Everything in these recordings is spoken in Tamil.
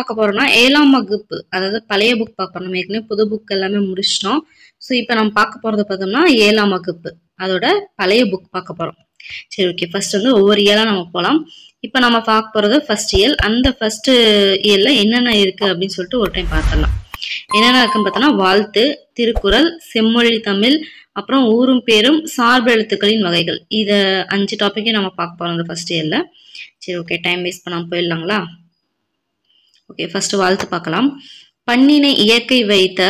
பார்க்க போறோம்னா 7ஆம் வகுப்பு, அதாவது பழைய புக் பார்க்க போறோம். நம்ம ஏற்கனவே புது புக் எல்லாமே முடிச்சிட்டோம். ஸோ இப்போ நம்ம பார்க்க போறது பார்த்தோம்னா 7ஆம் வகுப்பு, அதோட பழைய புக் பார்க்க போறோம். சரி, ஓகே. ஃபர்ஸ்ட் வந்து ஒவ்வொரு இயலா நம்ம போகலாம். இப்போ நம்ம பார்க்க போறது ஃபர்ஸ்ட் இயல். அந்த ஃபர்ஸ்ட் இயல்ல என்னென்ன இருக்கு அப்படின்னு சொல்லிட்டு ஒரு டைம் பார்த்துடலாம். என்னென்ன இருக்குன்னு பார்த்தோம்னா வாழ்த்து, திருக்குறள், செம்மொழி தமிழ், அப்புறம் ஊரும் பேரும், சார்பு எழுத்துக்களின் வகைகள். இதை 5 டாப்பிக்கே நம்ம பார்க்க போறோம் அந்த ஃபர்ஸ்ட் இயர்ல. சரி, ஓகே. டைம் வேஸ்ட் பண்ணாம போயிடலாங்களா? ஓகே, ஃபர்ஸ்ட் வாழ்த்து பார்க்கலாம். பண்ணினை இயற்கை வைத்த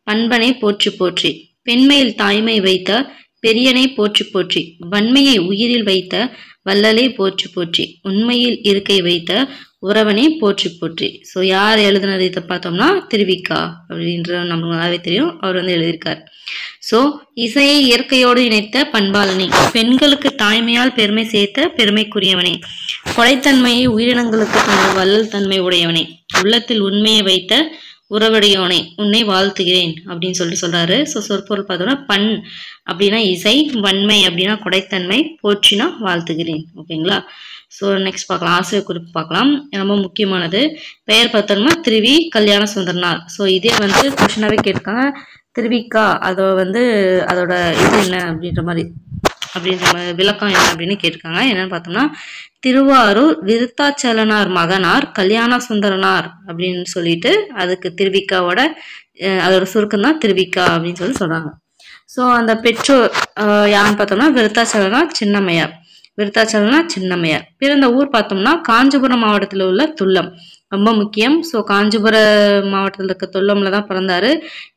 பண்பனை போற்றி போற்றி, பெண்மையில் தாய்மை வைத்த பெரியனை போற்றி போற்றி, வன்மையை உயிரில் வைத்த வள்ளலே போற்றி போற்றி, உண்மையில் இருக்கை வைத்த உறவனை போற்றி போற்றி. ஸோ யார் எழுதுனது இதை பார்த்தோம்னா திருவிக்கா அப்படின்ற நமக்கு நல்லாவே தெரியும். அவர் வந்து எழுதியிருக்கார். ஸோ இசையை இயற்கையோடு இணைத்த பண்பாளனே, பெண்களுக்கு தாய்மையால் பெருமை சேர்த்த பெருமைக்குரியவனே, கொடைத்தன்மையை உயிரினங்களுக்கு தந்த வள்ளல் தன்மை உடையவனே, உள்ளத்தில் உண்மையை வைத்த உறவுடையவனே, உன்னை வாழ்த்துகிறேன் அப்படின்னு சொல்லிட்டு சொல்றாரு. ஸோ சொற்பொருள் பார்த்தோம்னா பண் அப்படின்னா இசை, வன்மை அப்படின்னா கொடைத்தன்மை, போற்றினா வாழ்த்துகிறேன். ஓகேங்களா? ஸோ நெக்ஸ்ட் பார்க்கலாம். ஆசிரியர் குறிப்பு பார்க்கலாம். ரொம்ப முக்கியமானது. பெயர் பார்த்தோம்னா திருவி கல்யாண சுந்தரனார். ஸோ இதே வந்து கொஸ்டினாவே கேட்டிருக்காங்க. திருவிக்கா அதோட இது என்ன அப்படின்ற மாதிரி விளக்கம் என்ன அப்படின்னு கேட்டிருக்காங்க. என்னன்னு பார்த்தோம்னா திருவாரூர் விருத்தாச்சலனார் மகனார் கல்யாண சுந்தரனார் அப்படின்னு சொல்லிட்டு அதுக்கு திருவிக்காவோட அதோட சுருக்கம் தான் திருவிக்கா அப்படின்னு சொல்லி சொல்றாங்க. ஸோ அந்த பெற்றோர் யாருன்னு பார்த்தோம்னா விருத்தாச்சலனார் சின்னம்மையார். பிறந்த ஊர் பார்த்தோம்னா காஞ்சிபுரம் மாவட்டத்தில் உள்ள துல்லம். ரொம்ப முக்கியம். ஸோ காஞ்சிபுரம் மாவட்டத்தில் இருக்க துல்லம்ல தான் பிறந்தாரு.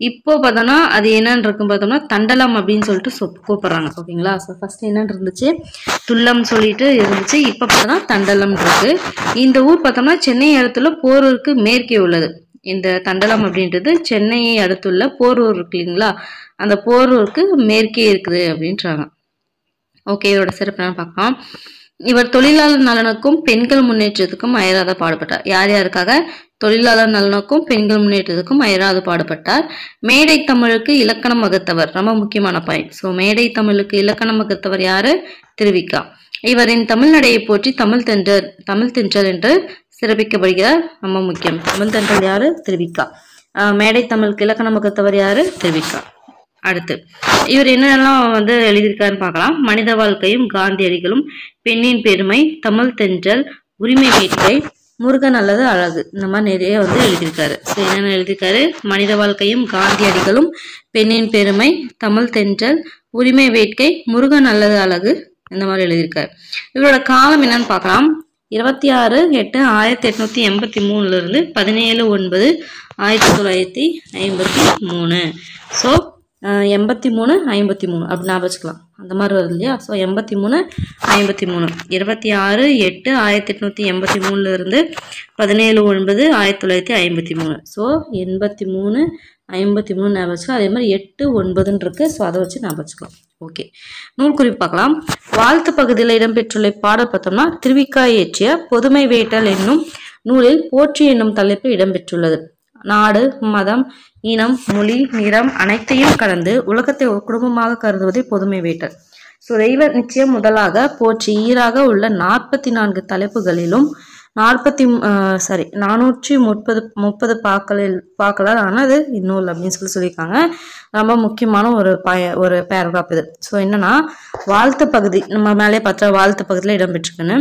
இப்போ பார்த்தோம்னா அது என்னன்னு இருக்குன்னு பார்த்தோம்னா தண்டலம் அப்படின்னு சொல்லிட்டு கூப்பிடுறாங்க. ஓகேங்களா? ஸோ ஃபர்ஸ்ட் என்னன்னு இருந்துச்சு, துல்லம் சொல்லிட்டு இருந்துச்சு. இப்போ பார்த்தோம்னா தண்டலம் இருக்கு. இந்த ஊர் பார்த்தோம்னா சென்னை அடுத்துள்ள போரூருக்கு மேற்கே உள்ளது. இந்த தண்டலம் அப்படின்றது சென்னையை அடுத்துள்ள போரூர் இருக்கு இல்லைங்களா, அந்த போரூருக்கு மேற்கே இருக்குது அப்படின்றாங்க. ஓகே, இவரோட சிறப்பு என்ன பார்க்கலாம். இவர் தொழிலாளர் நலனுக்கும் பெண்கள் முன்னேற்றத்துக்கும் அயராத பாடுபட்டார். யார் யாருக்காக? தொழிலாளர் நலனுக்கும் பெண்கள் முன்னேற்றத்துக்கும் அயராது பாடுபட்டார். மேடை தமிழுக்கு இலக்கணம் வகுத்தவர். ரொம்ப முக்கியமான பாயிண்ட். ஸோ மேடை தமிழுக்கு இலக்கணம் வகுத்தவர் யாரு? திருவிக்கா. இவரின் தமிழ் நடையை போற்றி தமிழ் தென்றல் என்று சிறப்பிக்கப்படுகிறார். ரொம்ப முக்கியம். தமிழ் தென்றல் யாரு? திருவிக்கா. மேடை தமிழுக்கு இலக்கணம் வகுத்தவர் யாரு? திருவிக்கா. அடுத்து இவர் என்னெல்லாம் வந்து எழுதியிருக்காருன்னு பார்க்கலாம். மனித வாழ்க்கையும் காந்தியடிகளும், பெண்ணின் பெருமை, தமிழ் தென்றல், உரிமை வேட்கை, முருகன் அல்லது அழகு, இந்த மாதிரி நிறைய வந்து எழுதியிருக்காரு. ஸோ என்னென்ன எழுதியிருக்காரு? மனித வாழ்க்கையும் காந்தியடிகளும், பெண்ணின் பெருமை, தமிழ் தென்றல், உரிமை வேட்கை, முருகன் அல்லது அழகு, இந்த மாதிரி எழுதியிருக்காரு. இவரோட காலம் என்னன்னு பார்க்கலாம். 26/8/1883 இருந்து 17/9/1953. ஸோ 83 53 அப்படி ஞாபகம் வச்சுக்கலாம். அந்த மாதிரி வருது இல்லையா? ஸோ 83 53 26/8/1883 இருந்து 17/9/1953. ஸோ 83 53 ஞாபகம் வச்சுக்கலாம். அதே மாதிரி 8 9 இருக்கு. ஸோ அதை வச்சு ஞாபகம் வச்சுக்கலாம். ஓகே, நூல் குறிப்பு பார்க்கலாம். வாழ்த்து பகுதியில் இடம்பெற்றுள்ள பாடல் பார்த்தோம்னா திருவிக்கா இயற்றிய பொதுமை வேட்டல் என்னும் நூலில் போற்றி என்னும் தலைப்பு இடம்பெற்றுள்ளது. நாடு, மதம், இனம், மொழி, நிறம் அனைத்தையும் கடந்து உலகத்தை ஒரு குடும்பமாக கருதுவதே பொதுமை வேட்டல். ஸோ தெய்வ நிச்சயம் முதலாக போற்றி ஈராக உள்ள 44 தலைப்புகளிலும் 430 பாக்களால் ஆனது இந்நூல் அப்படின்னு சொல்லியிருக்காங்க. ரொம்ப முக்கியமான ஒரு பேராகிராஃப் இது. ஸோ என்னன்னா வாழ்த்து பகுதி நம்ம மேலே பார்த்தா வாழ்த்து பகுதியில் இடம்பெற்றிருக்குன்னு.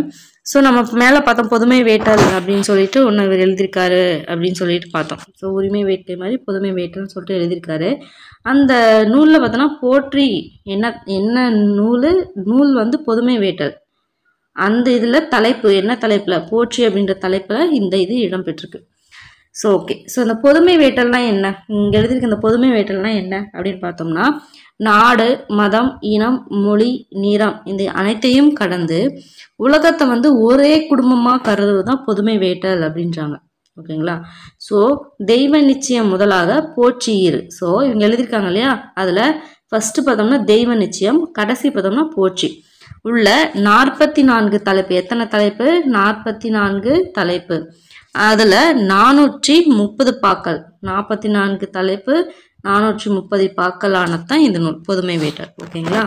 ஸோ நம்ம மேலே பார்த்தோம் பொதுமை வேட்டல் அப்படின்னு சொல்லிட்டு ஒன்று இவர் எழுதியிருக்காரு அப்படின்னு சொல்லிட்டு பார்த்தோம். ஸோ உரிமை வேட்கை மாதிரி பொதுமை வேட்டல்னு சொல்லிட்டு எழுதியிருக்காரு. அந்த நூலில் பார்த்தோன்னா போற்றி என்ன நூல் வந்து பொதுமை வேட்டல். அந்த இதில் தலைப்பு என்ன தலைப்பில்? போற்றி அப்படின்ற தலைப்பில் இந்த இது இடம்பெற்றிருக்கு. ஸோ ஓகே, ஸோ இந்த பொதுமை வேட்டல்னா என்ன? இங்கே எழுதியிருக்க இந்த பொதுமை வேட்டல்னா என்ன அப்படின்னு பார்த்தோம்னா நாடு, மதம், இனம், மொழி, நிறம் இந்த அனைத்தையும் கடந்து உலகத்தை வந்து ஒரே குடும்பமாக கருதுவது தான் பொதுமை வேட்டல் அப்படின்றாங்க. ஓகேங்களா? ஸோ தெய்வ நிச்சயம் முதலாக போற்றி இரு. ஸோ இவங்க எழுதியிருக்காங்க இல்லையா, அதில் ஃபர்ஸ்ட் பார்த்தோம்னா தெய்வ நிச்சயம், கடைசி பார்த்தோம்னா போற்றி உள்ள 44 தலைப்பு. எத்தனை தலைப்பு? 44 தலைப்பு. அதில் 430 பாக்கள். 44 தலைப்பு 430 பாக்கள் ஆனதான் இந்த நூல் பொதுமை வேட்டல். ஓகேங்களா?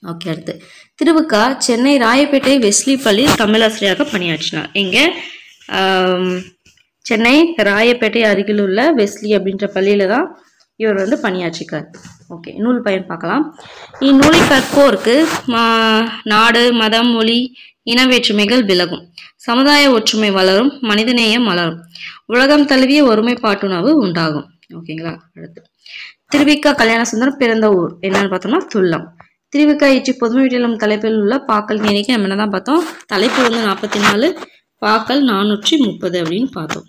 ஓகே, அடுத்து திருவிக்கா சென்னை ராயப்பேட்டை வெஸ்லி பள்ளியில் தமிழாசிரியராக பணியாற்றினார். இங்கே சென்னை ராயப்பேட்டை அருகில் உள்ள வெஸ்லி அப்படின்ற பள்ளியில தான் இவர் வந்து பணியாற்றிக்கார். ஓகே, நூல் பயன் பார்க்கலாம். இந்நூலை கற்போருக்கு நாடு, மதம், மொழி, இன வேற்றுமைகள் விலகும், சமுதாய ஒற்றுமை வளரும், மனிதநேயம் மலரும், உலகம் தழுவிய ஒருமைப்பாட்டுணர்வு உண்டாகும். ஓகேங்களா. அடுத்து திருவிக்கா கல்யாணசுந்தரம் பிறந்த ஊர் என்னன்னு பார்த்தோம்னா துல்லம். திருவிக்கா இயற்றி பொதுமை வீட்டிலும் தலைப்பில் உள்ள பாக்கள் எண்ணிக்கை நம்ம என்னதான் பார்த்தோம், தலைப்பு வந்து 44, பாக்கள் 430 அப்படின்னு பார்த்தோம்.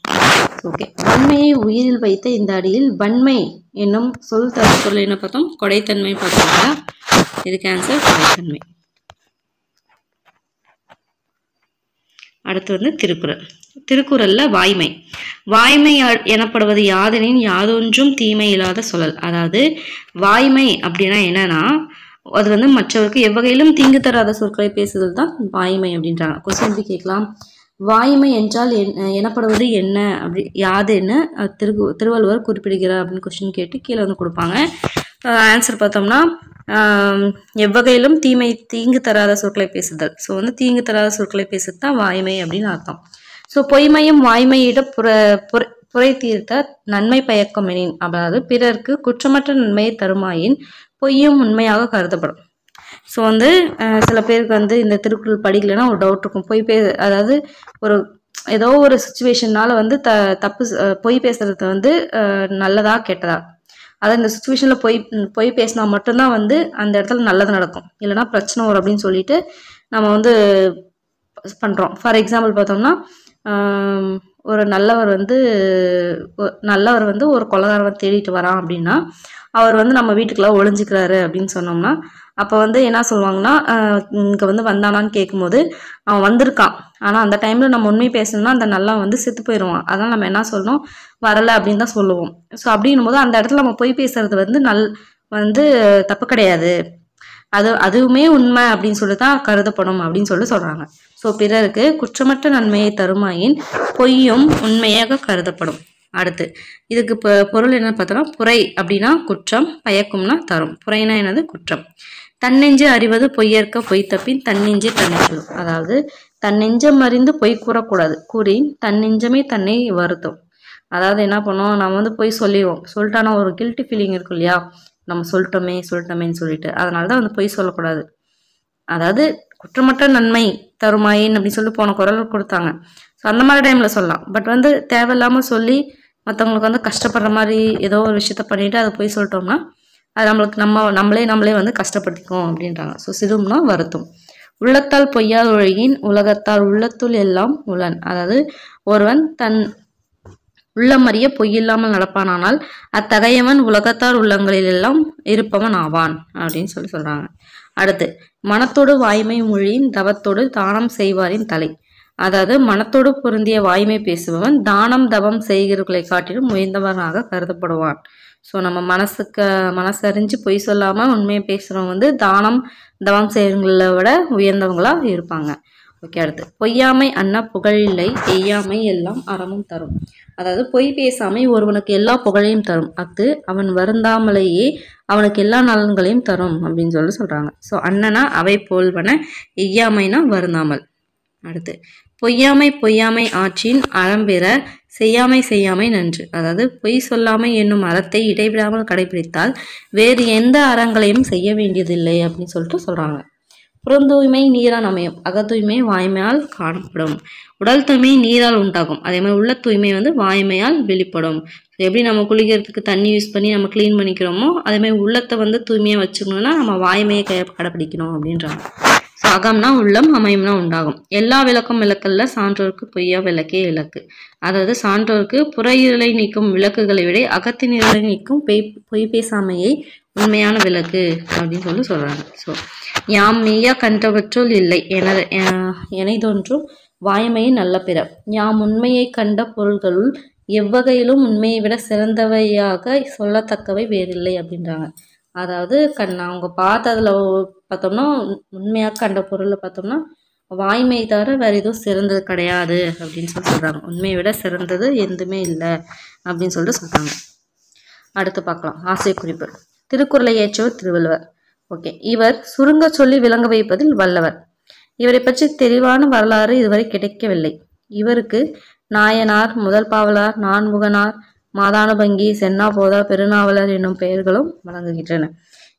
ஓகே, வன்மையை உயிரில் வைத்த இந்த அடியில் வன்மை என்னும் சொல் தரும் பொருள் என்ன பார்த்தோம், கொடைத்தன்மை பார்த்தோம்னா இதுக்கு ஆன்சர் கொடைத்தன்மை. அடுத்து வந்து திருக்குறள். திருக்குறள்ல வாய்மை. வாய்மை எனப்படுவது யாதெனின் யாதொன்றும் தீமை இல்லாத சொல்லல். அதாவது வாய்மை அப்படின்னா என்னன்னா, அது வந்து மற்றவருக்கு எவ்வகையிலும் தீங்கு தராத சொற்களை பேசுதல் தான் வாய்மை அப்படின்றாங்க. கொஸ்டின் கேட்கலாம், வாய்மை என்றால் எனப்படுவது என்ன அப்படி யாது என்ன திருவள்ளுவர் குறிப்பிடுகிறார் அப்படின்னு கொஸ்டின் கேட்டு கீழே வந்து கொடுப்பாங்க. ஆன்சர் பார்த்தோம்னா எவ்வகையிலும் தீங்கு தராத சொற்களை பேசுதல். ஸோ வந்து தீங்கு தராத சொற்களை பேசுறது தான் வாய்மை அப்படின்னு அர்த்தம். ஸோ பொய்மையும் வாய்மையிட புரை தீர்த்த நன்மை பயக்கம் எனின், அதாவது பிறருக்கு குற்றமற்ற நன்மையை தருமாயின் பொய்யும் உண்மையாக கருதப்படும். ஸோ வந்து சில பேருக்கு வந்து இந்த திருக்குறள் படிக்கலைன்னா ஒரு டவுட் இருக்கும், அதாவது ஏதோ ஒரு சுச்சுவேஷன்னால வந்து பொய் பேசுறது வந்து நல்லதா கெட்டதா, அதாவது இந்த சுச்சுவேஷன்ல பொய் பேசினா மட்டும்தான் வந்து அந்த இடத்துல நல்லது நடக்கும், இல்லைன்னா பிரச்சனை வரும் அப்படின்னு சொல்லிட்டு நம்ம வந்து பண்றோம். ஃபார் எக்ஸாம்பிள் பார்த்தோம்னா ஒரு நல்லவர் வந்து ஒரு கொலைகாரன் தேடிட்டு வரான் அப்படின்னா அவர் வந்து நம்ம வீட்டுக்குள்ள ஒளிஞ்சுக்கிறாரு அப்படின்னு சொன்னோம்னா அப்போ வந்து என்ன சொல்லுவாங்கன்னா, இங்கே வந்து வந்தானான்னு கேட்கும்போது அவன் வந்திருக்கான், ஆனால் அந்த டைமில் நம்ம உண்மை பேசணும்னா அந்த நல்லா வந்து செத்து போயிடுவான், அதனால் நம்ம என்ன சொல்லணும், வரலை அப்படின்னு தான் சொல்லுவோம். ஸோ அப்படின்னும் போது அந்த இடத்துல நம்ம பொய் பேசுறது வந்து தப்பு கிடையாது, அதுவுமே உண்மை அப்படின்னு சொல்லி தான் கருதப்படும் அப்படின்னு சொல்றாங்க. ஸோ பிறருக்கு குற்றமற்ற நன்மையை தருமாயின் பொய்யும் உண்மையாக கருதப்படும். அடுத்து இதுக்கு பொருள் என்ன பார்த்தோம்னா, புரை அப்படின்னா குற்றம், பயக்கும்னா தரும். புரைனா என்னது, குற்றம். தன்னெஞ்சு அறிவது பொய்யற்க பொய் தப்பின் தன்னெஞ்சே தன்னை சொல்லும். அதாவது தன்னெஞ்சம் அறிந்து பொய் கூறக்கூடாது, கூறின் தன்னெஞ்சமே தன்னை வருத்தும். அதாவது என்ன பண்ணுவோம், நம்ம வந்து பொய் சொல்லிட்டானா ஒரு கில்ட்டி ஃபீலிங் இருக்கும் இல்லையா, நம்ம சொல்லிட்டோமேன்னு சொல்லிட்டு, அதனாலதான் வந்து பொய் சொல்லக்கூடாது. அதாவது குற்றமற்ற நன்மை தருமாயின் அப்படின்னு சொல்லி போன குரல் கொடுத்தாங்க. ஸோ அந்த மாதிரி டைம்ல சொல்லலாம். பட் வந்து தேவையில்லாம சொல்லி மற்றவங்களுக்கு வந்து கஷ்டப்படுற மாதிரி ஏதோ ஒரு விஷயத்த பண்ணிட்டு அதை போய் சொல்லிட்டோம்னா அது நம்மளுக்கு நம்மளே வந்து கஷ்டப்படுத்திக்கும் அப்படின்றாங்க. ஸோ சிறும்னா வருத்தும். உள்ளத்தால் பொய்யாத ஒழுகின் உலகத்தால் உள்ளத்துள் எல்லாம் உளன். அதாவது ஒருவன் தன் உள்ளமறிய பொய்யில்லாமல் நடப்பானால் அத்தகையவன் உலகத்தார் உள்ளங்களில் எல்லாம் இருப்பவன் ஆவான் அப்படின்னு சொல்றாங்க. அடுத்து மனத்தோடு வாய்மை மொழியின் தவத்தோடு தானம் செய்வாரின் தலை. அதாவது மனத்தோடு பொருந்திய வாய்மை பேசுபவன் தானம் தவம் செய்கிறவர்களை காட்டிலும் உயர்ந்தவனாக கருதப்படுவான். ஸோ நம்ம மனசறிஞ்சு பொய் சொல்லாம உண்மையை பேசுறவங்க வந்து தானம் தவம் செய்கிறவங்களை விட உயர்ந்தவங்களா இருப்பாங்க. ஓகே, அடுத்து பொய்யாமை அண்ணா புகழில்லை எய்யாமை எல்லாம் அறமும் தரும். அதாவது பொய் பேசாமை ஒருவனுக்கு எல்லா புகழையும் தரும், அவன் வருந்தாமலேயே அவனுக்கு எல்லா நலன்களையும் தரும் அப்படின்னு சொல்றாங்க. ஸோ அண்ணனா அவை போல்வன, எய்யாமைனா வருந்தாமல். அடுத்து பொய்யாமை ஆற்றின் அறம்பெற செய்யாமை நன்று. அதாவது பொய் சொல்லாமை என்னும் அறத்தை இடைவிடாமல் கடைபிடித்தால் வேறு எந்த அறங்களையும் செய்ய வேண்டியதில்லை அப்படின்னு சொல்றாங்க. புறந்தூய்மை நீரால் அமையும், அகத்தூய்மை வாய்மையால் காணப்படும். உடல் தூய்மை நீரால் உண்டாகும், அதே மாதிரி உள்ள தூய்மை வந்து வாய்மையால் வெளிப்படும். எப்படி நம்ம குளிக்கிறதுக்கு தண்ணி யூஸ் பண்ணி நம்ம கிளீன் பண்ணிக்கிறோமோ அதே மாதிரி உள்ளத்தை வந்து தூய்மையா வச்சுக்கணும்னா நம்ம வாய்மையை கடைப்பிடிக்கணும் அப்படின்றாங்க. அகம்னா உள்ளம், அமையும்னா உண்டாகும். எல்லா விளக்கும் விளக்கல்ல சான்றோருக்கு பொய்யா விளக்கே இலக்கு. அதாவது சான்றோருக்கு புற இருளை நீக்கும் விளக்குகளை விட அகத்தின் இருளை நீக்கும் பொய் பேசாமையை உண்மையான விளக்கு அப்படின்னு சொல்றாங்க. ஸோ யாம் மெய்யா கண்டவற்றுள் இல்லை எனதொன்றும் வாய்மையின் நல்ல பிற. யாம் உண்மையை கண்ட பொருள்களுள் எவ்வகையிலும் உண்மையை விட சிறந்தவையாக சொல்லத்தக்கவை வேறில்லை அப்படின்றாங்க. அதாவது அவங்க பார்த்ததுல பார்த்தோம்னா உண்மையாக கண்ட பொருளை பார்த்தோம்னா வாய்மை தவிர வேற எதுவும் சிறந்தது கிடையாது அப்படின்னு சொல்றாங்க. உண்மையை விட சிறந்தது எதுவுமே இல்லை அப்படின்னு சொல்றாங்க. அடுத்து பார்க்கலாம் ஆசிரியர் குறிப்பு. திருக்குறளை இயற்றியவர் திருவள்ளுவர். ஓகே, இவர் சுருங்க சொல்லி விளங்க வைப்பதில் வல்லவர். இவரை பற்றி தெளிவான வரலாறு இதுவரை கிடைக்கவில்லை. இவருக்கு நாயனார், முதல் பாவலர், நான்முகனார், மாதானபங்கி, சென்னா போதர், பெருநாவலர் என்னும் பெயர்களும் வழங்குகின்றன.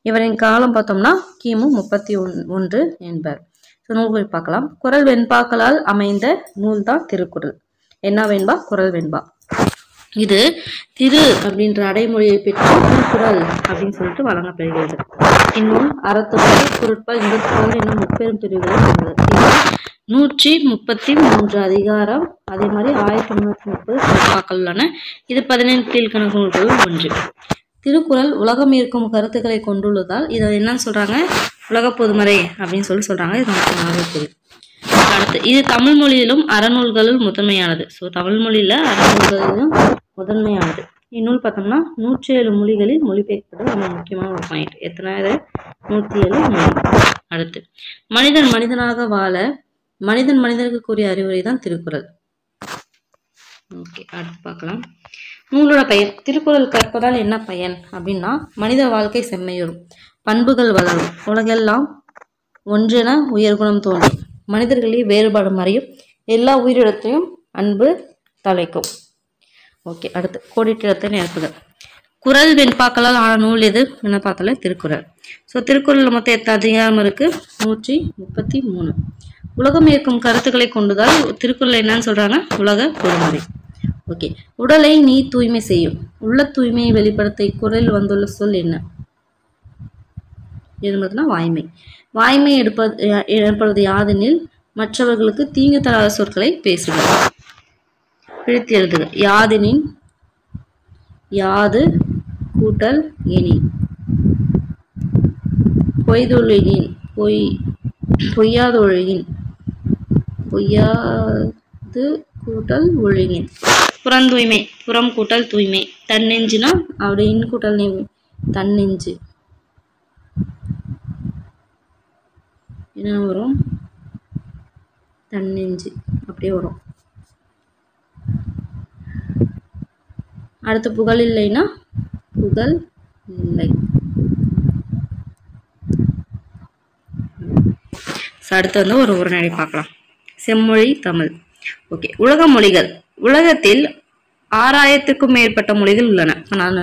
இவரின் காலம் பார்த்தோம்னா கிமு 31 என்பர். நூல்கள் பார்க்கலாம். குறள் வெண்பாக்களால் அமைந்த நூல் தான் திருக்குறள். என்ன வெண்பா? குறள் வெண்பா. இது திரு அப்படின்ற அடைமொழியை பெற்று திருக்குறள் அப்படின்னு சொல்லிட்டு வழங்கப்படுகிறது. இந்நூல் அறத்துறை, பொருட்பால், இன்பத்தோடு என்னும் முப்பெரும் பிரிவுகளை கொண்டது. இது 133 அதிகாரம், அதே மாதிரி 1330 பொருட்பாக்கள் உள்ளன. இது 17 கீழ்கணக்கு நூல்களும் ஒன்று. திருக்குறள் உலகம் இருக்கும் கருத்துக்களை கொண்டுள்ளதால் இதை என்னன்னு சொல்றாங்க? உலக பொதுமறை அப்படின்னு சொல்றாங்க. இது நமக்கு தெரியும். அடுத்து, இது தமிழ் மொழியிலும் அறநூல்களில் முதன்மையானது. ஸோ தமிழ் மொழியில அறநூல்களிலும் முதன்மையானது. இந்நூல் பார்த்தோம்னா 107 மொழிகளில் மொழிபெயர்ப்பது ரொம்ப முக்கியமான ஒரு பாயிண்ட். எத்தனாவது? 107 மொழி. அடுத்து, மனிதன் மனிதனாக வாழ மனிதனுக்கு கூறிய அறிவுரை தான் திருக்குறள். ஓகே, அடுத்து பார்க்கலாம். நூலோட பயன். திருக்குறள் கற்பதால் என்ன பயன் அப்படின்னா, மனித வாழ்க்கை செம்மையுறும், பண்புகள் வளரும், உலகெல்லாம் ஒன்றென உயர்குணம் தோன்றும், மனிதர்களில் வேறுபாடு மறையும், எல்லா உயிரிடத்தையும் அன்பு தலைக்கும். ஓகே, அடுத்து கோடிட்டிடத்தை நிரப்புதல். குறள் வெண்பாக்களால் ஆன நூல் எது என்ன பார்த்தாலே திருக்குறள். ஸோ திருக்குறள் மொத்தம் எத்தனை அதிகாரம் இருக்கு? 133. உலகம் இருக்கும் கருத்துக்களை கொண்டுதான் திருக்குறள் என்னன்னு சொல்றாங்க? உலக பொதுமறை. ஓகே, உடலை நீ தூய்மை செய்யும், உள்ள தூய்மையை வெளிப்படுத்த இக்குறளில் வந்துள்ள சொல் என்ன? என்பதுனா வாய்மை. வாய்மை எடுப்பது யாதெனில் மற்றவர்களுக்கு தீங்கு தராத சொற்களை பேசுவது. பிரித்து எழுதுக. யாதெனின் யாது கூட்டல் எனின், பொய்தொழியின் பொய்யாதொழியின், பொய்யாது கூட்டல் ஒழுகின். புறந்தூய்மை, புறம் கூட்டல் தூய்மை. தன்னெஞ்சுனா அப்படி இன் கூட்டல் தன்னெஞ்சு என்ன வரும்? தன்னெஞ்சு அப்படியே வரும். அடுத்து புகழ் இல்லைன்னா புகழ் இல்லை. அடுத்து வந்து ஒரு உரைநடை பார்க்கலாம். செம்மொழி தமிழ். ஓகே, உலக மொழிகள். உலகத்தில் 6000க்கும் மேற்பட்ட மொழிகள் உள்ளன. நான்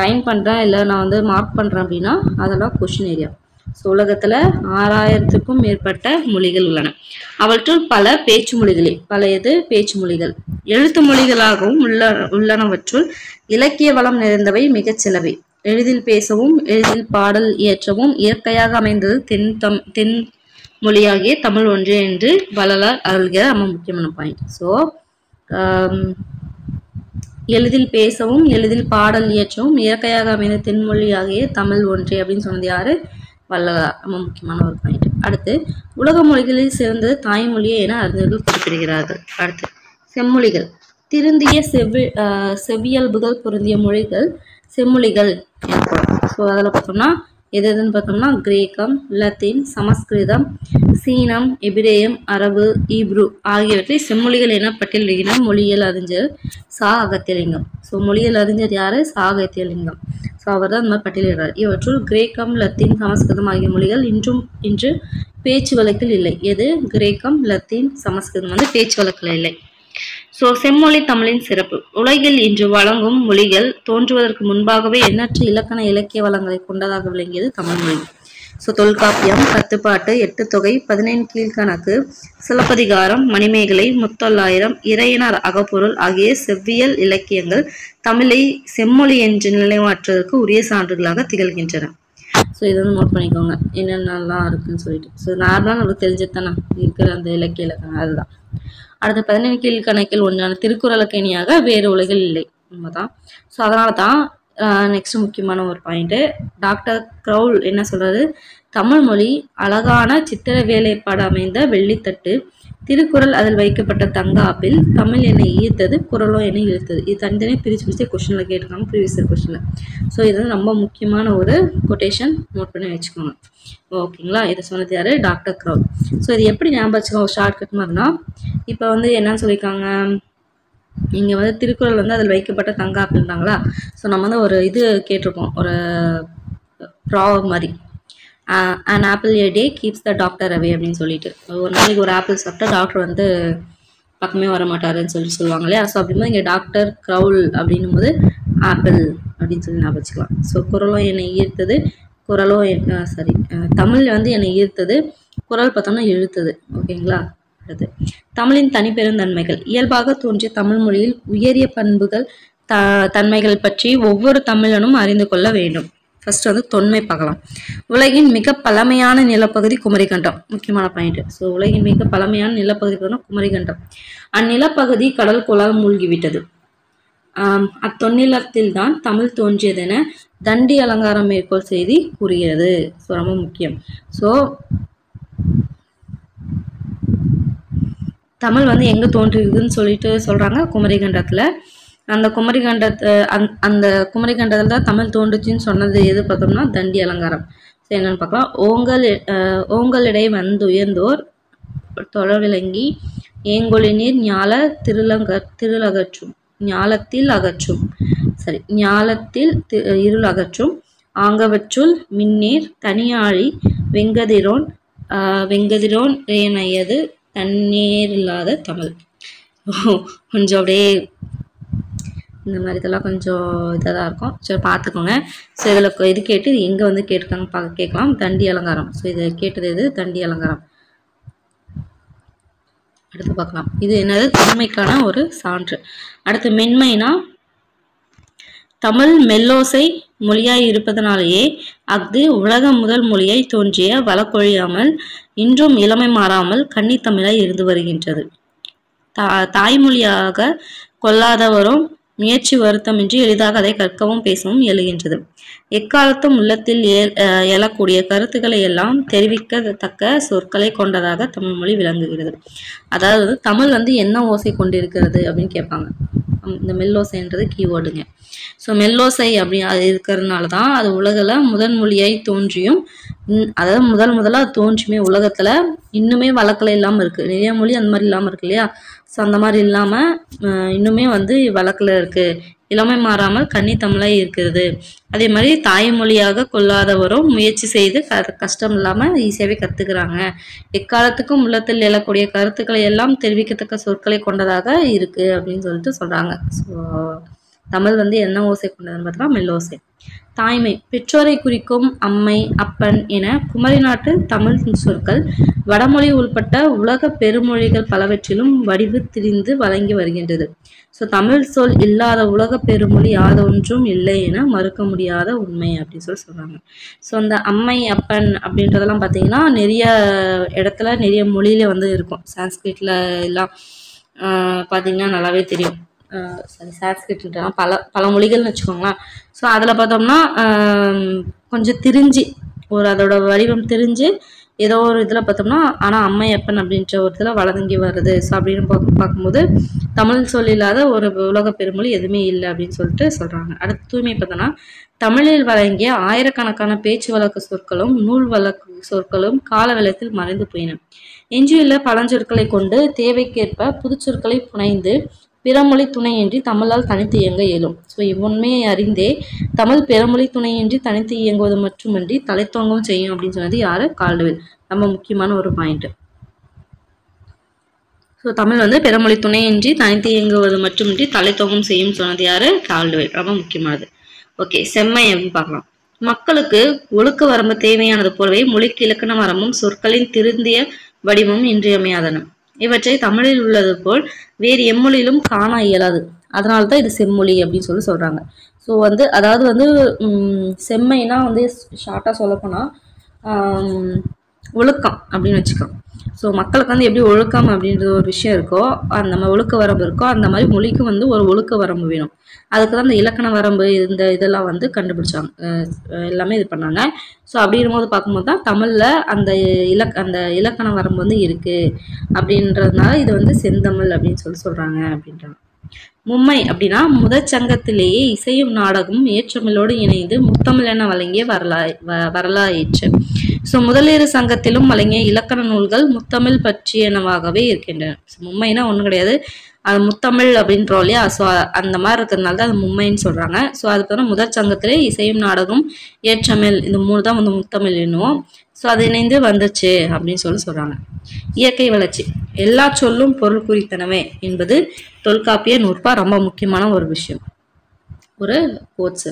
லைன் பண்றேன், இல்லை நான் வந்து மார்க் பண்றேன் அப்படின்னா அதெல்லாம் கொஸ்டின் ஏரியா. ஸோ உலகத்துல 6000க்கும் மேற்பட்ட மொழிகள் உள்ளன. அவற்றுள் பல பேச்சு மொழிகளே. பேச்சு மொழிகள். எழுத்து மொழிகளாகவும் உள்ளனவற்றுள் இலக்கிய வளம் நிறைந்தவை மிகச் சிலவை. எளிதில் பேசவும் எளிதில் பாடல் இயற்றவும் இயற்கையாக அமைந்தது தென் மொழியாகிய தமிழ் ஒன்றே என்று வள்ளலார் அருள்கிற ரொம்ப முக்கியமான பாயிண்ட். ஸோ எளிதில் பேசவும் எளிதில் பாடல் இயற்றவும் இயற்கையாக அமைந்த தென்மொழியாகிய தமிழ் ஒன்றே அப்படின்னு சொன்னது யாரு? வள்ளலார். ரொம்ப முக்கியமான ஒரு பாயிண்ட். அடுத்து, உலக மொழிகளில் சிறந்தது தாய்மொழியே என அறிஞர்கள் குறிப்பிடுகிறார்கள். அடுத்து, செம்மொழிகள். திருந்திய செவ்வியல்புகள் பொருந்திய மொழிகள் செம்மொழிகள் எனப்படும். ஸோ அதில் பார்த்தோம்னா எதுன்னு பார்த்தோம்னா கிரேக்கம், லத்தீன், சமஸ்கிருதம், சீனம், எபிரேயம், அரபு, ஈப்ரு ஆகியவற்றை செம்மொழிகள் என பட்டியலிடுகிறார் மொழியியல் அறிஞர் சா. அகத்தியலிங்கம். ஸோ மொழியியல் அறிஞர் யாரு? சா. அகத்தியலிங்கம். ஸோ அவர் தான் இந்த மாதிரி பட்டியலிடுறார். இவற்றுள் கிரேக்கம், லத்தீன், சமஸ்கிருதம் ஆகிய மொழிகள் இன்று பேச்சு வழக்கில் இல்லை. எது? கிரேக்கம், லத்தீன், சமஸ்கிருதம் வந்து பேச்சு வழக்கில் இல்லை. ஸோ செம்மொழி தமிழின் சிறப்பு. உலகில் இன்று வழங்கும் மொழிகள் தோன்றுவதற்கு முன்பாகவே எண்ணற்ற இலக்கண இலக்கிய வளங்களை கொண்டதாக விளங்கியது தமிழ் மொழி. ஸோ தொல்காப்பியம், பத்துப்பாட்டு, எட்டுத்தொகை, 17 கீழ்கணக்கு, சிலப்பதிகாரம், மணிமேகலை, முத்தொள்ளாயிரம், இறையனார் அகப்பொருள் ஆகிய செவ்வியல் இலக்கியங்கள் தமிழை செம்மொழி என்று நிலைமாற்றுவதற்கு உரிய சான்றுகளாக திகழ்கின்றன. ஸோ இதை வந்து நோட் பண்ணிக்கோங்க என்னென்னலாம் இருக்குன்னு சொல்லிட்டு. ஸோ நார்மலாக நமக்கு தெரிஞ்சதானே இருக்கிற அந்த இலக்கிய இலக்கணம் அதுதான். அடுத்த 17 கீழ்கணக்கில் ஒன்றான திருக்குறளுக்கு இணையாக வேறு உலகில் இல்லை உண்மைதான். ஸோ அதனால தான் நெக்ஸ்ட் முக்கியமான ஒரு பாயிண்ட் டாக்டர் க்ரௌல் என்ன சொல்றாரு? தமிழ் மொழி அழகான சித்திர வேலைப்பாடு அமைந்த வெள்ளித்தட்டு, திருக்குறள் அதில் வைக்கப்பட்ட தங்க ஆப்பிள், தமிழ் என்னை ஈர்த்தது, குறளோ என்னை இழுத்தது. இது தனித்தனியாக பிரித்து கொஸ்டின்ல கேட்டிருக்காங்க ப்ரீவியஸ் இயர் கொஸ்டின்ல. ஸோ இது வந்து ரொம்ப முக்கியமான ஒரு கொட்டேஷன், நோட் பண்ணி வச்சுக்கோங்க. ஓகேங்களா? இதை சொன்னது யாரு? Doctor Graul. ஸோ இது எப்படி ஞாபகம் வச்சுக்கோங்க? ஒரு ஷார்ட்கட் மாதிரினா, இப்போ வந்து என்னன்னு சொல்லியிருக்காங்க, இங்கே வந்து திருக்குறள் வந்து அதில் வைக்கப்பட்ட தங்க ஆப்பிள்ன்றாங்களா. ஸோ நம்ம வந்து ஒரு இது கேட்டிருக்கோம், ஒரு ப்ராவர்ப் மாதிரி, an apple a day keeps the doctor away அப்படின்னு சொல்லிட்டு. ஒரு நாளைக்கு ஒரு ஆப்பிள் சாப்பிட்டா டாக்டர் வந்து பக்கமே வர மாட்டாருன்னு சொல்லுவாங்க இல்லையா. ஸோ அப்படிங்கும்போது இங்கே டாக்டர் க்ரௌல் அப்படின்னும் போது ஆப்பிள் அப்படின்னு சொல்லி ஞாபகம் வச்சுக்கலாம். ஸோ குரலும் என்னை ஈர்த்தது, குரலும் தமிழ் வந்து என்னை ஈர்த்தது, குரல் பார்த்தோம்னா இழுத்தது. ஓகேங்களா. அடுத்து தமிழின் தனிப்பெருந்தன்மைகள். இயல்பாக தோன்றிய தமிழ் மொழியில் உயரிய பண்புகள் தன்மைகள் பற்றி ஒவ்வொரு தமிழனும் அறிந்து கொள்ள வேண்டும். ஃபர்ஸ்ட் வந்து தொன்மை பார்க்கலாம். உலகின் மிக பழமையான நிலப்பகுதி குமரிக்கண்டம். முக்கியமான பாயிண்ட். ஸோ உலகின் மிக பழமையான நிலப்பகுதி குமரிக்கண்டம். அந்நிலப்பகுதி கடல் கோளால் மூழ்கிவிட்டது. அத்தொன்னிலத்தில் தான் தமிழ் தோன்றியதென தண்டி அலங்காரம் மேற்கோள் செய்தி கூறுகிறது. ஸோ ரொம்ப முக்கியம். ஸோ தமிழ் வந்து எங்க தோன்றியதுன்னு சொல்லிட்டு சொல்றாங்க, குமரிக்கண்டத்துல. அந்த குமரிக்கண்டத்துல தான் தமிழ் தோன்றுச்சுன்னு சொன்னது எது பார்த்தோம்னா தண்டி அலங்காரம். சரி, என்னன்னு பார்க்கலாம். ஓங்கலிடை வந்து உயர்ந்தோர் தொடர்விலங்கி ஏங்கொழிநீர் ஞால ஞாலத்தில் இருள் அகற்றும் ஆங்கவற்றுள் மின்னேர் தனியாழி வெங்கதிரோன் ரேனையது தண்ணீரில்லாத தமிழ். கொஞ்சம் அப்படியே இந்த மாதிரி இதெல்லாம் கொஞ்சம் இதாக தான் இருக்கும். சரி, பார்த்துக்கோங்க. ஸோ இதில் இது கேட்டு இது எங்கே வந்து கேட்குறாங்க கேட்கலாம். தண்டி அலங்காரம். ஸோ இதை கேட்டது எது? தண்டி அலங்காரம். அடுத்து பார்க்கலாம். இது என்னது? தொன்மைக்கான ஒரு சான்று. அடுத்து மென்மைனா தமிழ் மெல்லோசை மொழியாய் இருப்பதனாலேயே அஃது உலக முதல் மொழியாய் தோன்றிய வழக்கொழியாமல் இன்றும் இளமை மாறாமல் கன்னித்தமிழாய் இருந்து வருகின்றது. தாய்மொழியாக கொள்ளாதவரும் முயற்சி வருத்தமின்றி எளிதாக அதை கற்கவும் பேசவும் இயலுகின்றது. எக்காலத்தும் உள்ளத்தில் எழக்கூடிய கருத்துக்களை எல்லாம் தெரிவிக்கத்தக்க சொற்களை கொண்டதாக தமிழ் மொழி விளங்குகிறது. அதாவது தமிழ் வந்து என்ன ஓசை கொண்டிருக்கிறது அப்படின்னு கேட்பாங்க. இந்த மெல்லோசைன்றது கீவேர்டுங்க. ஸோ மெல்லோசை அப்படி அது இருக்கிறதுனால தான் அது உலகில் முதன் மொழியாய் தோன்றியும், அதாவது முதலாக தோன்றியுமே உலகத்தில் இன்னுமே வழக்கில் இல்லாமல் இருக்குது. நிறைய மொழி அந்த மாதிரி இல்லாமல் இருக்கு இல்லையா. ஸோ அந்த மாதிரி இல்லாமல் இன்னுமே வந்து வழக்கில் இருக்குது. இளமை மாறாமல் கன்னித்தமிழாய் இருக்கிறது. அதே மாதிரி தாய்மொழியாக கொள்ளாதவரும் முயற்சி செய்து கஷ்டம் இல்லாமல் ஈஸியாகவே கற்றுக்கிறாங்க. எக்காலத்துக்கும் உள்ளத்தில் எழக்கூடிய கருத்துக்களை எல்லாம் தெரிவிக்கத்தக்க சொற்களை கொண்டதாக இருக்குது அப்படின்னு சொல்லிட்டு சொல்கிறாங்க. ஸோ தமிழ் வந்து என்ன ஓசை கொண்டதுன்னு பார்த்தா மெல்லோசை. தாய்மை பெற்றோரை குறிக்கும் அம்மை, அப்பன் என குமரி நாட்டு தமிழ் சொற்கள் வடமொழி உள்பட்ட உலக பெருமொழிகள் பலவற்றிலும் வடிவு திரிந்து வழங்கி வருகின்றது. ஸோ தமிழ் சொல் இல்லாத உலக பெருமொழி யாதொன்றும் இல்லை என மறுக்க முடியாத உண்மை அப்படின்னு சொல்கிறாங்க. ஸோ அந்த அம்மை, அப்பன் அப்படின்றதெல்லாம் பார்த்தீங்கன்னா நிறைய இடத்துல நிறைய மொழியில வந்து இருக்கும். சான்ஸ்கிரிட்ல எல்லாம் பார்த்தீங்கன்னா நல்லாவே தெரியும். சான்ஸ்கிரிட்லாம் பல மொழிகள்னு வச்சுக்கோங்களேன். ஸோ அதில் பார்த்தோம்னா கொஞ்சம் திரிஞ்சு அதோட வடிவம் திரிஞ்சு ஏதோ ஒரு இதில் பார்த்தோம்னா ஆனால் அம்மை அப்பன் அப்படின்ற ஒரு இதில் வளர்ந்து வருது. ஸோ அப்படின்னு பார்க்கும்போது தமிழ் சொல் இல்லாத ஒரு உலக பெருமொழி எதுவுமே இல்லை அப்படின்னு சொல்லிட்டு சொல்கிறாங்க. அடுத்து தூய்மை பார்த்தோன்னா தமிழில் வழங்கிய ஆயிரக்கணக்கான பேச்சு வழக்கு சொற்களும் நூல் வழக்கு சொற்களும் கால வெள்ளத்தில் மறைந்து போயின. எஞ்சியுள்ள பழஞ்சொற்களை கொண்டு தேவைக்கேற்ப புதுச்சொற்களை புனைந்து பிறமொழி துணையின்றி தமிழால் தனித்து இயங்க இயலும். ஸோ இவ்வுண்மையை அறிந்தே தமிழ் பிறமொழி துணையின்றி தனித்து இயங்குவது மட்டுமின்றி தலைத்தோங்கவும் செய்யும் அப்படின்னு சொன்னது யாரு? கால்டுவெல். ரொம்ப முக்கியமான ஒரு பாயிண்ட். ஸோ தமிழ் வந்து பிறமொழி துணையின்றி தனித்து இயங்குவது மட்டுமின்றி தலைத்தோங்கவும் செய்யும் சொன்னது யாரு? கால்டுவெல். ரொம்ப முக்கியமானது. ஓகே, செம்மை அப்படின்னு பார்க்கலாம். மக்களுக்கு ஒழுக்க வரம்பு தேவையானது போலவே மொழிக்கு இலக்கண வரம்பும் சொற்களின் திருந்திய வடிவமும் இன்றியமையாதன. இவற்றை தமிழில் உள்ளது போல் வேறு எம்மொழியிலும் காண இயலாது. அதனால்தான் இது செம்மொழி அப்படின்னு சொல்றாங்க. ஸோ வந்து அதாவது வந்து செம்மைனா வந்து ஷார்ட்டா சொல்லப்போனா ஒழுக்கம் அப்படின்னு வச்சுக்கலாம். ஸோ மக்களுக்கு வந்து எப்படி ஒழுக்கம் அப்படின்ற ஒரு விஷயம் இருக்கோ, அந்த மாதிரி ஒழுக்க வரம்பு இருக்கோ, அந்த மாதிரி மொழிக்கு வந்து ஒரு ஒழுக்க வரம்பு வேணும். அதுக்கு தான் இந்த இலக்கண வரம்பு இதெல்லாம் வந்து கண்டுபிடிச்சாங்க, எல்லாமே இது பண்ணாங்க. ஸோ அப்படிங்கும்போது பார்க்கும்போது தான் தமிழில் அந்த இலக்கண வரம்பு வந்து இருக்குது அப்படின்றதுனால இது வந்து செந்தமிழ் அப்படின்னு சொல்கிறாங்க அப்படின்றாங்க. மும்மை அப்படின்னா முதற்சங்கத்திலேயே இசையும் நாடகமும் ஏற்றமிழோடு இணைந்து முத்தமிழ் என வழங்கிய வரலாற்று. ஸோ முதலிரு சங்கத்திலும் வழங்கிய இலக்கண நூல்கள் முத்தமிழ் பற்றியனவாகவே இருக்கின்றன. மும்மைனா ஒன்றும் கிடையாது, அது முத்தமிழ் அப்படின்றோம் இல்லையா. ஸோ அந்த மாதிரி இருக்கிறதுனால தான் அது மும்மைன்னு சொல்கிறாங்க. ஸோ அது பார்த்தா முதற் சங்கத்திலே இசையும் நாடகம் ஏற்றமிழ் இந்த 3 தான் வந்து முத்தமிழ் என்னுவோம். ஸோ அது இணைந்து வந்துச்சு அப்படின்னு சொல்கிறாங்க. இயற்கை வளர்ச்சி எல்லா சொல்லும் பொருள் குறித்தனவே என்பது தொல்காப்பிய நூற்பா. ரொம்ப முக்கியமான ஒரு விஷயம், ஒரு கோட்ஸ்.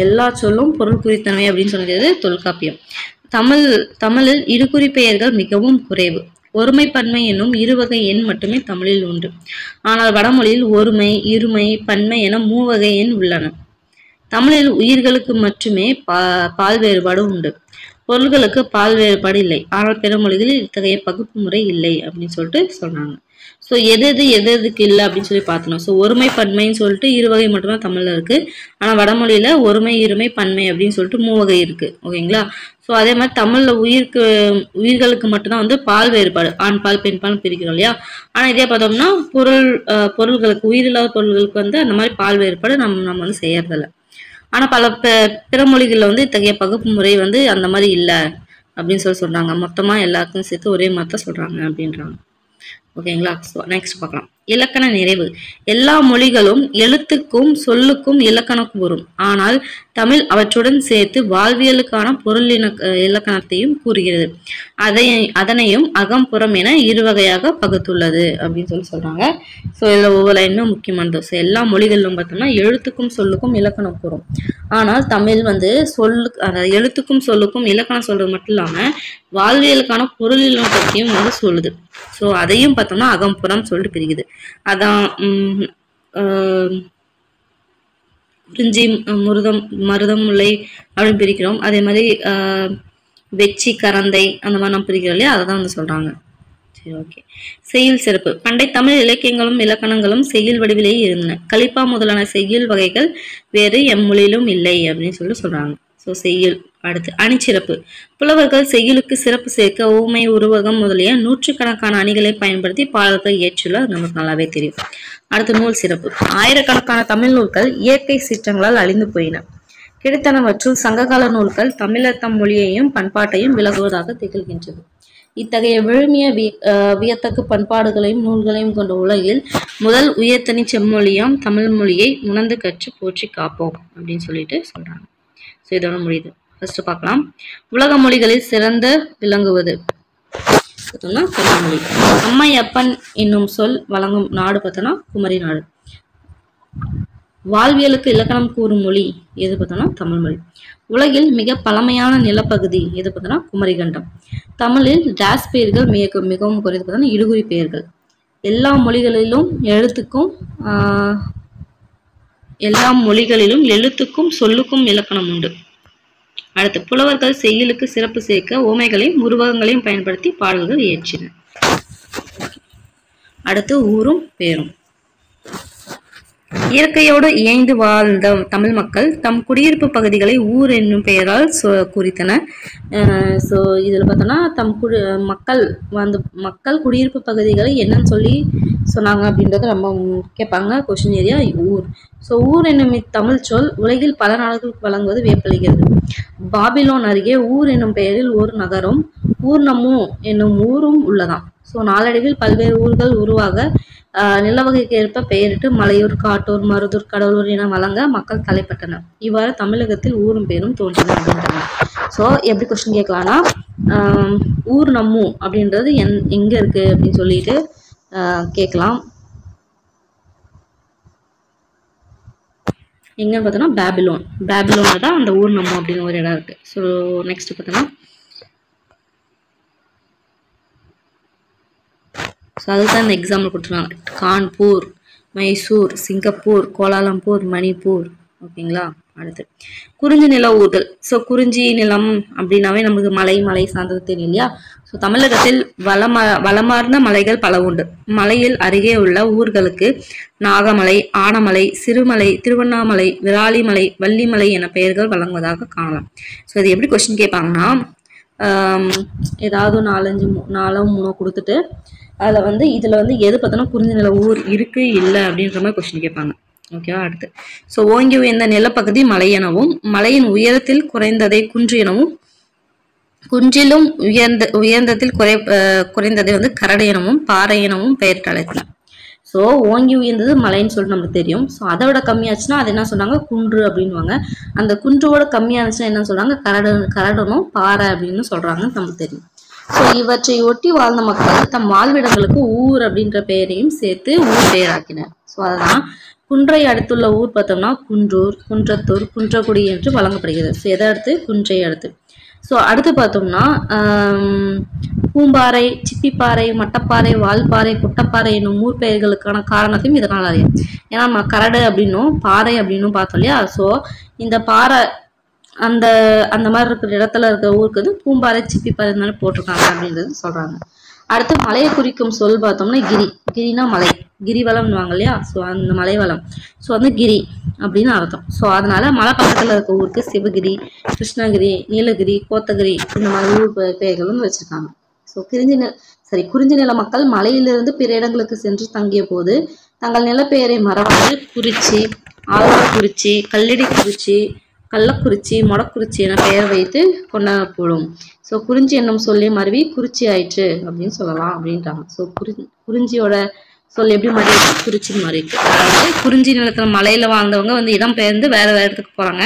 எல்லா சொல்லும் பொருள் குறித்தனவே அப்படின்னு சொன்னது தொல்காப்பியம். தமிழில் இருகுறி பெயர்கள் மிகவும் குறைவு. ஒருமை பன்மை என்னும் இருவகை எண் மட்டுமே தமிழில் உண்டு. ஆனால் வடமொழியில் ஒருமை, இருமை, பன்மை என மூவகை எண் உள்ளன. தமிழில் உயிர்களுக்கு மட்டுமே பால் வேறுபாடு உண்டு. பொருள்களுக்கு பால் வேறுபாடு இல்லை. ஆனால் பிற மொழிகளில் இத்தகைய பகுப்பு முறை இல்லை அப்படின்னு சொல்லிட்டு சொல்றாங்க. ஸோ எதுக்கு இல்லை அப்படின்னு சொல்லி பார்த்தணும். ஸோ ஒருமை பன்மைன்னு சொல்லிட்டு இருவகை மட்டும்தான் தமிழ்ல இருக்கு. ஆனால் வடமொழியில ஒருமை, இருமை, பன்மை அப்படின்னு சொல்லிட்டு மூவகை இருக்கு. ஓகேங்களா? ஸோ அதே மாதிரி தமிழ்ல உயிர்களுக்கு மட்டும்தான் வந்து பால் வேறுபாடு, ஆண் பால் பெண் பால் பிரிக்கிறோம் இல்லையா? ஆனால் இதே பார்த்தோம்னா பொருள்களுக்கு, உயிரில்லாத பொருள்களுக்கு வந்து அந்த மாதிரி பால் வேறுபாடு நம்ம வந்து செய்யறதில்ல. ஆனா பல பிற மொழிகள்ல வந்து இத்தகைய பகுப்பு முறை வந்து அந்த மாதிரி இல்லை அப்படின்னு சொல்றாங்க. மொத்தமா எல்லாருக்கும் சேர்த்து ஒரே மாதிரி தான் சொல்றாங்க அப்படின்றாங்க. ஓகேங்களா? நெக்ஸ்ட் பார்க்கலாம். இலக்கண நிறைவு. எல்லா மொழிகளும் எழுத்துக்கும் சொல்லுக்கும் இலக்கணம் கூறும். ஆனால் தமிழ் அவற்றுடன் சேர்த்து வாழ்வியலுக்கான பொருள் இலக்கணத்தையும் கூறுகிறது. அதனையும் அகம்புறம் என இருவகையாக பகுத்துள்ளது அப்படின்னு சொல்றாங்க. ஸோ இதுல ஒவ்வொரு லைனும் முக்கியமானது. ஸோ எல்லா மொழிகளிலும் பார்த்தோம்னா எழுத்துக்கும் சொல்லுக்கும் இலக்கணம் கூறும். ஆனால் தமிழ் வந்து எழுத்துக்கும் சொல்லுக்கும் இலக்கணம் சொல்றது மட்டும் இல்லாம வாழ்வியலுக்கான பொருள் இலக்கணத்தையும் வந்து சொல்லுது. ஸோ அதையும் பார்த்தோம்னா அகம்புறம் சொல்லிட்டு பிரிக்குது. அதான் குறிஞ்சி, மருதம், முல்லை அப்படின்னு பிரிக்கிறோம். அதே மாதிரி வெச்சி, கரந்தை அந்த மாதிரி நம்ம பிரிக்கிறோம் இல்லையா? அதை தான் வந்து சொல்றாங்க. சரி, ஓகே. செய்யுள் சிறப்பு. பண்டை தமிழ் இலக்கியங்களும் இலக்கணங்களும் செய்யுள் வடிவிலேயே இருந்தன. கலிப்பா முதலான செய்யுள் வகைகள் வேறு எம்மொழியிலும் இல்லை அப்படின்னு சொல்றாங்க. ஸோ செய்யுள். அடுத்து அணிச்சிறப்பு. புலவர்கள் செய்யுளுக்கு சிறப்பு சேர்க்க ஊமை, உருவகம் முதலிய நூற்றுக்கணக்கான அணிகளை பயன்படுத்தி பாடல்கள் இயற்றுள்ள நமக்கு நல்லாவே தெரியும். அடுத்து நூல் சிறப்பு. ஆயிரக்கணக்கான தமிழ் நூல்கள் இயற்கை சீற்றங்களால் அழிந்து போயின. கிடைத்தனவற்றுள் சங்ககால நூல்கள் தமிழர் தம் மொழியையும் பண்பாட்டையும் விளக்குவதாக திகழ்கின்றது. இத்தகைய விழுமிய வியத்தகு பண்பாடுகளையும் நூல்களையும் கொண்ட உலகில் முதல் உயர்தனி செம்மொழியாம் தமிழ் மொழியை உணர்ந்து கற்று போற்றி காப்போம் அப்படின்னு சொல்றாங்க. ஸோ இதோட முடியுது. ஃபர்ஸ்ட் பார்க்கலாம். உலக மொழிகளில் சிறந்த விளங்குவது பார்த்தோம்னா தமிழ் மொழி. அம்மை அப்பன் என்னும் சொல் வழங்கும் நாடு பார்த்தோம்னா குமரி நாடு. வாழ்வியலுக்கு இலக்கணம் கூறும் மொழி எது பார்த்தோம்னா தமிழ் மொழி. உலகில் மிக பழமையான நிலப்பகுதி எது பார்த்தோம்னா குமரிகண்டம். தமிழில் டாஸ் பெயர்கள் மிகவும் குறைந்து பார்த்தோம்னா இருகுறி பெயர்கள். எல்லா மொழிகளிலும் எழுத்துக்கும் சொல்லுக்கும் இலக்கணம் உண்டு. அடுத்து புலவர்கள் செய்யுளுக்கு சிறப்பு சேர்க்க ஓமைகளையும் உருவகங்களையும் பயன்படுத்தி பாடல்கள் இயற்றினர். அடுத்து ஊரும் பேரும். இயற்கையோடு இயைந்து வாழ்ந்த தமிழ் மக்கள் தம் குடியிருப்பு பகுதிகளை ஊர் என்னும் பெயரால் குறித்தனர். ஸோ இதில் பார்த்தோன்னா மக்கள் குடியிருப்பு பகுதிகளை என்னன்னு சொல்லி சொன்னாங்க அப்படின்றத ரொம்ப கேட்பாங்க கொஸ்டின் ஏரியா. ஊர். ஸோ ஊர் என்னும் தமிழ் சொல் உலகில் பல நாடுகளுக்கு வழங்குவது வியப்பளிக்கிறது. பாபிலோன் அருகே ஊர் என்னும் பெயரில் ஒரு நகரும் ஊர்நமு என்னும் ஊரும் உள்ளதாம். ஸோ நாளடைவில் பல்வேறு ஊர்கள் உருவாக நிலவகைக்கு ஏற்ப பெயரிட்டு மலையூர், காட்டூர், மருதூர், கடலூர் என வழங்க மக்கள் தலைப்பட்டனர். இவ்வாறு தமிழகத்தில் ஊரும் பேரும் தோன்றின அப்படின்றாங்க. ஸோ எப்படி கொஸ்டின் கேட்கலாம்னா ஊர் நம்மு அப்படின்றது எங்க இருக்கு அப்படின்னு சொல்லிட்டு கேட்கலாம். எங்கன்னு பார்த்தோம்னா பேபிலோன்ல தான் அந்த ஊர் நம்மு அப்படின்னு ஒரு இடம் இருக்கு. ஸோ நெக்ஸ்ட் பார்த்தோம்னா ஸோ அதுதான் இந்த எக்ஸாம்பிள் கொடுத்துருக்காங்க. Kanpur, Mysore, Singapore, Kuala Lumpur, Manipur. ஓகேங்களா? அடுத்து குறிஞ்சி நில ஊர்கள். ஸோ குறிஞ்சி நிலம் அப்படின்னாவே நமக்கு மலை சார்ந்தது தெரியும் இல்லையா? ஸோ தமிழகத்தில் வளமார்ந்த மலைகள் பல உண்டு. மலையில் அருகே உள்ள ஊர்களுக்கு நாகமலை, ஆனமலை, சிறுமலை, திருவண்ணாமலை, விராலிமலை, வள்ளிமலை என பெயர்கள் வழங்குவதாக காணலாம். ஸோ இது எப்படி கொஸ்டின் கேட்பாங்கன்னா ஏதாவது 4-3 கொடுத்துட்டு அதில் வந்து இதில் வந்து எது பார்த்தோன்னா குறிஞ்சி நில ஊர் இருக்கு இல்லை அப்படின்ற மாதிரி கொஸ்டின் கேட்பாங்க. ஓகேவா? அடுத்து ஸோ ஓங்கி உயர்ந்த நிலப்பகுதி மலை எனவும், மலையின் உயரத்தில் குறைந்ததை குன்று எனவும், குன்றிலும் உயர்ந்ததில் குறைந்ததை வந்து கரடு எனவும், பாறை எனவும் பெயரிட்டு அழைத்தனர். ஸோ ஓங்கி உயர்ந்தது மலைன்னு சொல்லிட்டு நமக்கு தெரியும். ஸோ அதை விட கம்மியாச்சுன்னா அது என்ன சொன்னாங்க? குன்று அப்படின்வாங்க. அந்த குன்றோட கம்மியாச்சுன்னா என்ன சொல்றாங்க? கரடனும் பாறை அப்படின்னு சொல்றாங்கன்னு நமக்கு தெரியும். ஸோ இவற்றை ஒட்டி வாழ்ந்த மக்கள் தம் வாழ்விடங்களுக்கு ஊர் அப்படின்ற பெயரையும் சேர்த்து ஊர் பெயராக்கினர். ஸோ அதெல்லாம் குன்றை அடுத்துள்ள ஊர் பார்த்தோம்னா குன்றூர், குன்றத்தூர், குன்றக்குடி என்று வழங்கப்படுகிறது. ஸோ எதை அடுத்து? குன்றை அடுத்து. ஸோ அடுத்து பார்த்தோம்னா பூம்பாறை, சிப்பிப்பாறை, மட்டப்பாறை, வால்பாறை, குட்டப்பாறை என்னும் ஊர் பெயர்களுக்கான காரணத்தையும் இதனால் அறியும். ஏன்னா நம்ம கரடு அப்படின்னும் பாறை அப்படின்னும் பார்த்தோம் இல்லையா. ஸோ இந்த பாறை அந்த அந்த மாதிரி இருக்கிற இடத்துல இருக்கிற ஊருக்கு வந்து பூம்பாறை, சிப்பிப்பாறை இந்த மாதிரி போட்டிருக்காங்க அப்படின்றது சொல்றாங்க. அடுத்து மலையை குறிக்கும் சொல் பார்த்தோம்னா கிரி. கிரினா மலை, கிரிவலம்னுவாங்க இல்லையா. ஸோ அந்த மலைவளம், ஸோ வந்து கிரி அப்படின்னு அர்த்தம். ஸோ அதனால மலை பக்கத்தில் இருக்க ஊருக்கு சிவகிரி, கிருஷ்ணகிரி, நீலகிரி, கோத்தகிரி இந்த மாதிரி ஊர் பெயர்களும் வச்சிருக்காங்க. ஸோ குறிஞ்சி நில மக்கள் மலையிலிருந்து பிற இடங்களுக்கு சென்று தங்கிய போது தங்கள் நிலப்பெயரை மறவாமல் குறிச்சி, ஆழ்வார்குறிச்சி, கல்லடிக்குறிச்சி, கள்ளக்குறிச்சி, மொடக்குறிச்சி என பெயர் வைத்து கொண்டாடப்படும். ஸோ குறிஞ்சி என்னும் சொல்லி மருவி குறிச்சி ஆயிற்று அப்படின்னு சொல்லலாம் அப்படின்றாங்க. ஸோ குறிஞ்சியோட சொல் எப்படி மாறி இருக்கு? குறிச்சி மாறி இருக்கு. அதாவது குறிஞ்சி நிலத்துல மலையில வாழ்ந்தவங்க வந்து இடம் பெயர்ந்து வேற இடத்துக்கு போறாங்க.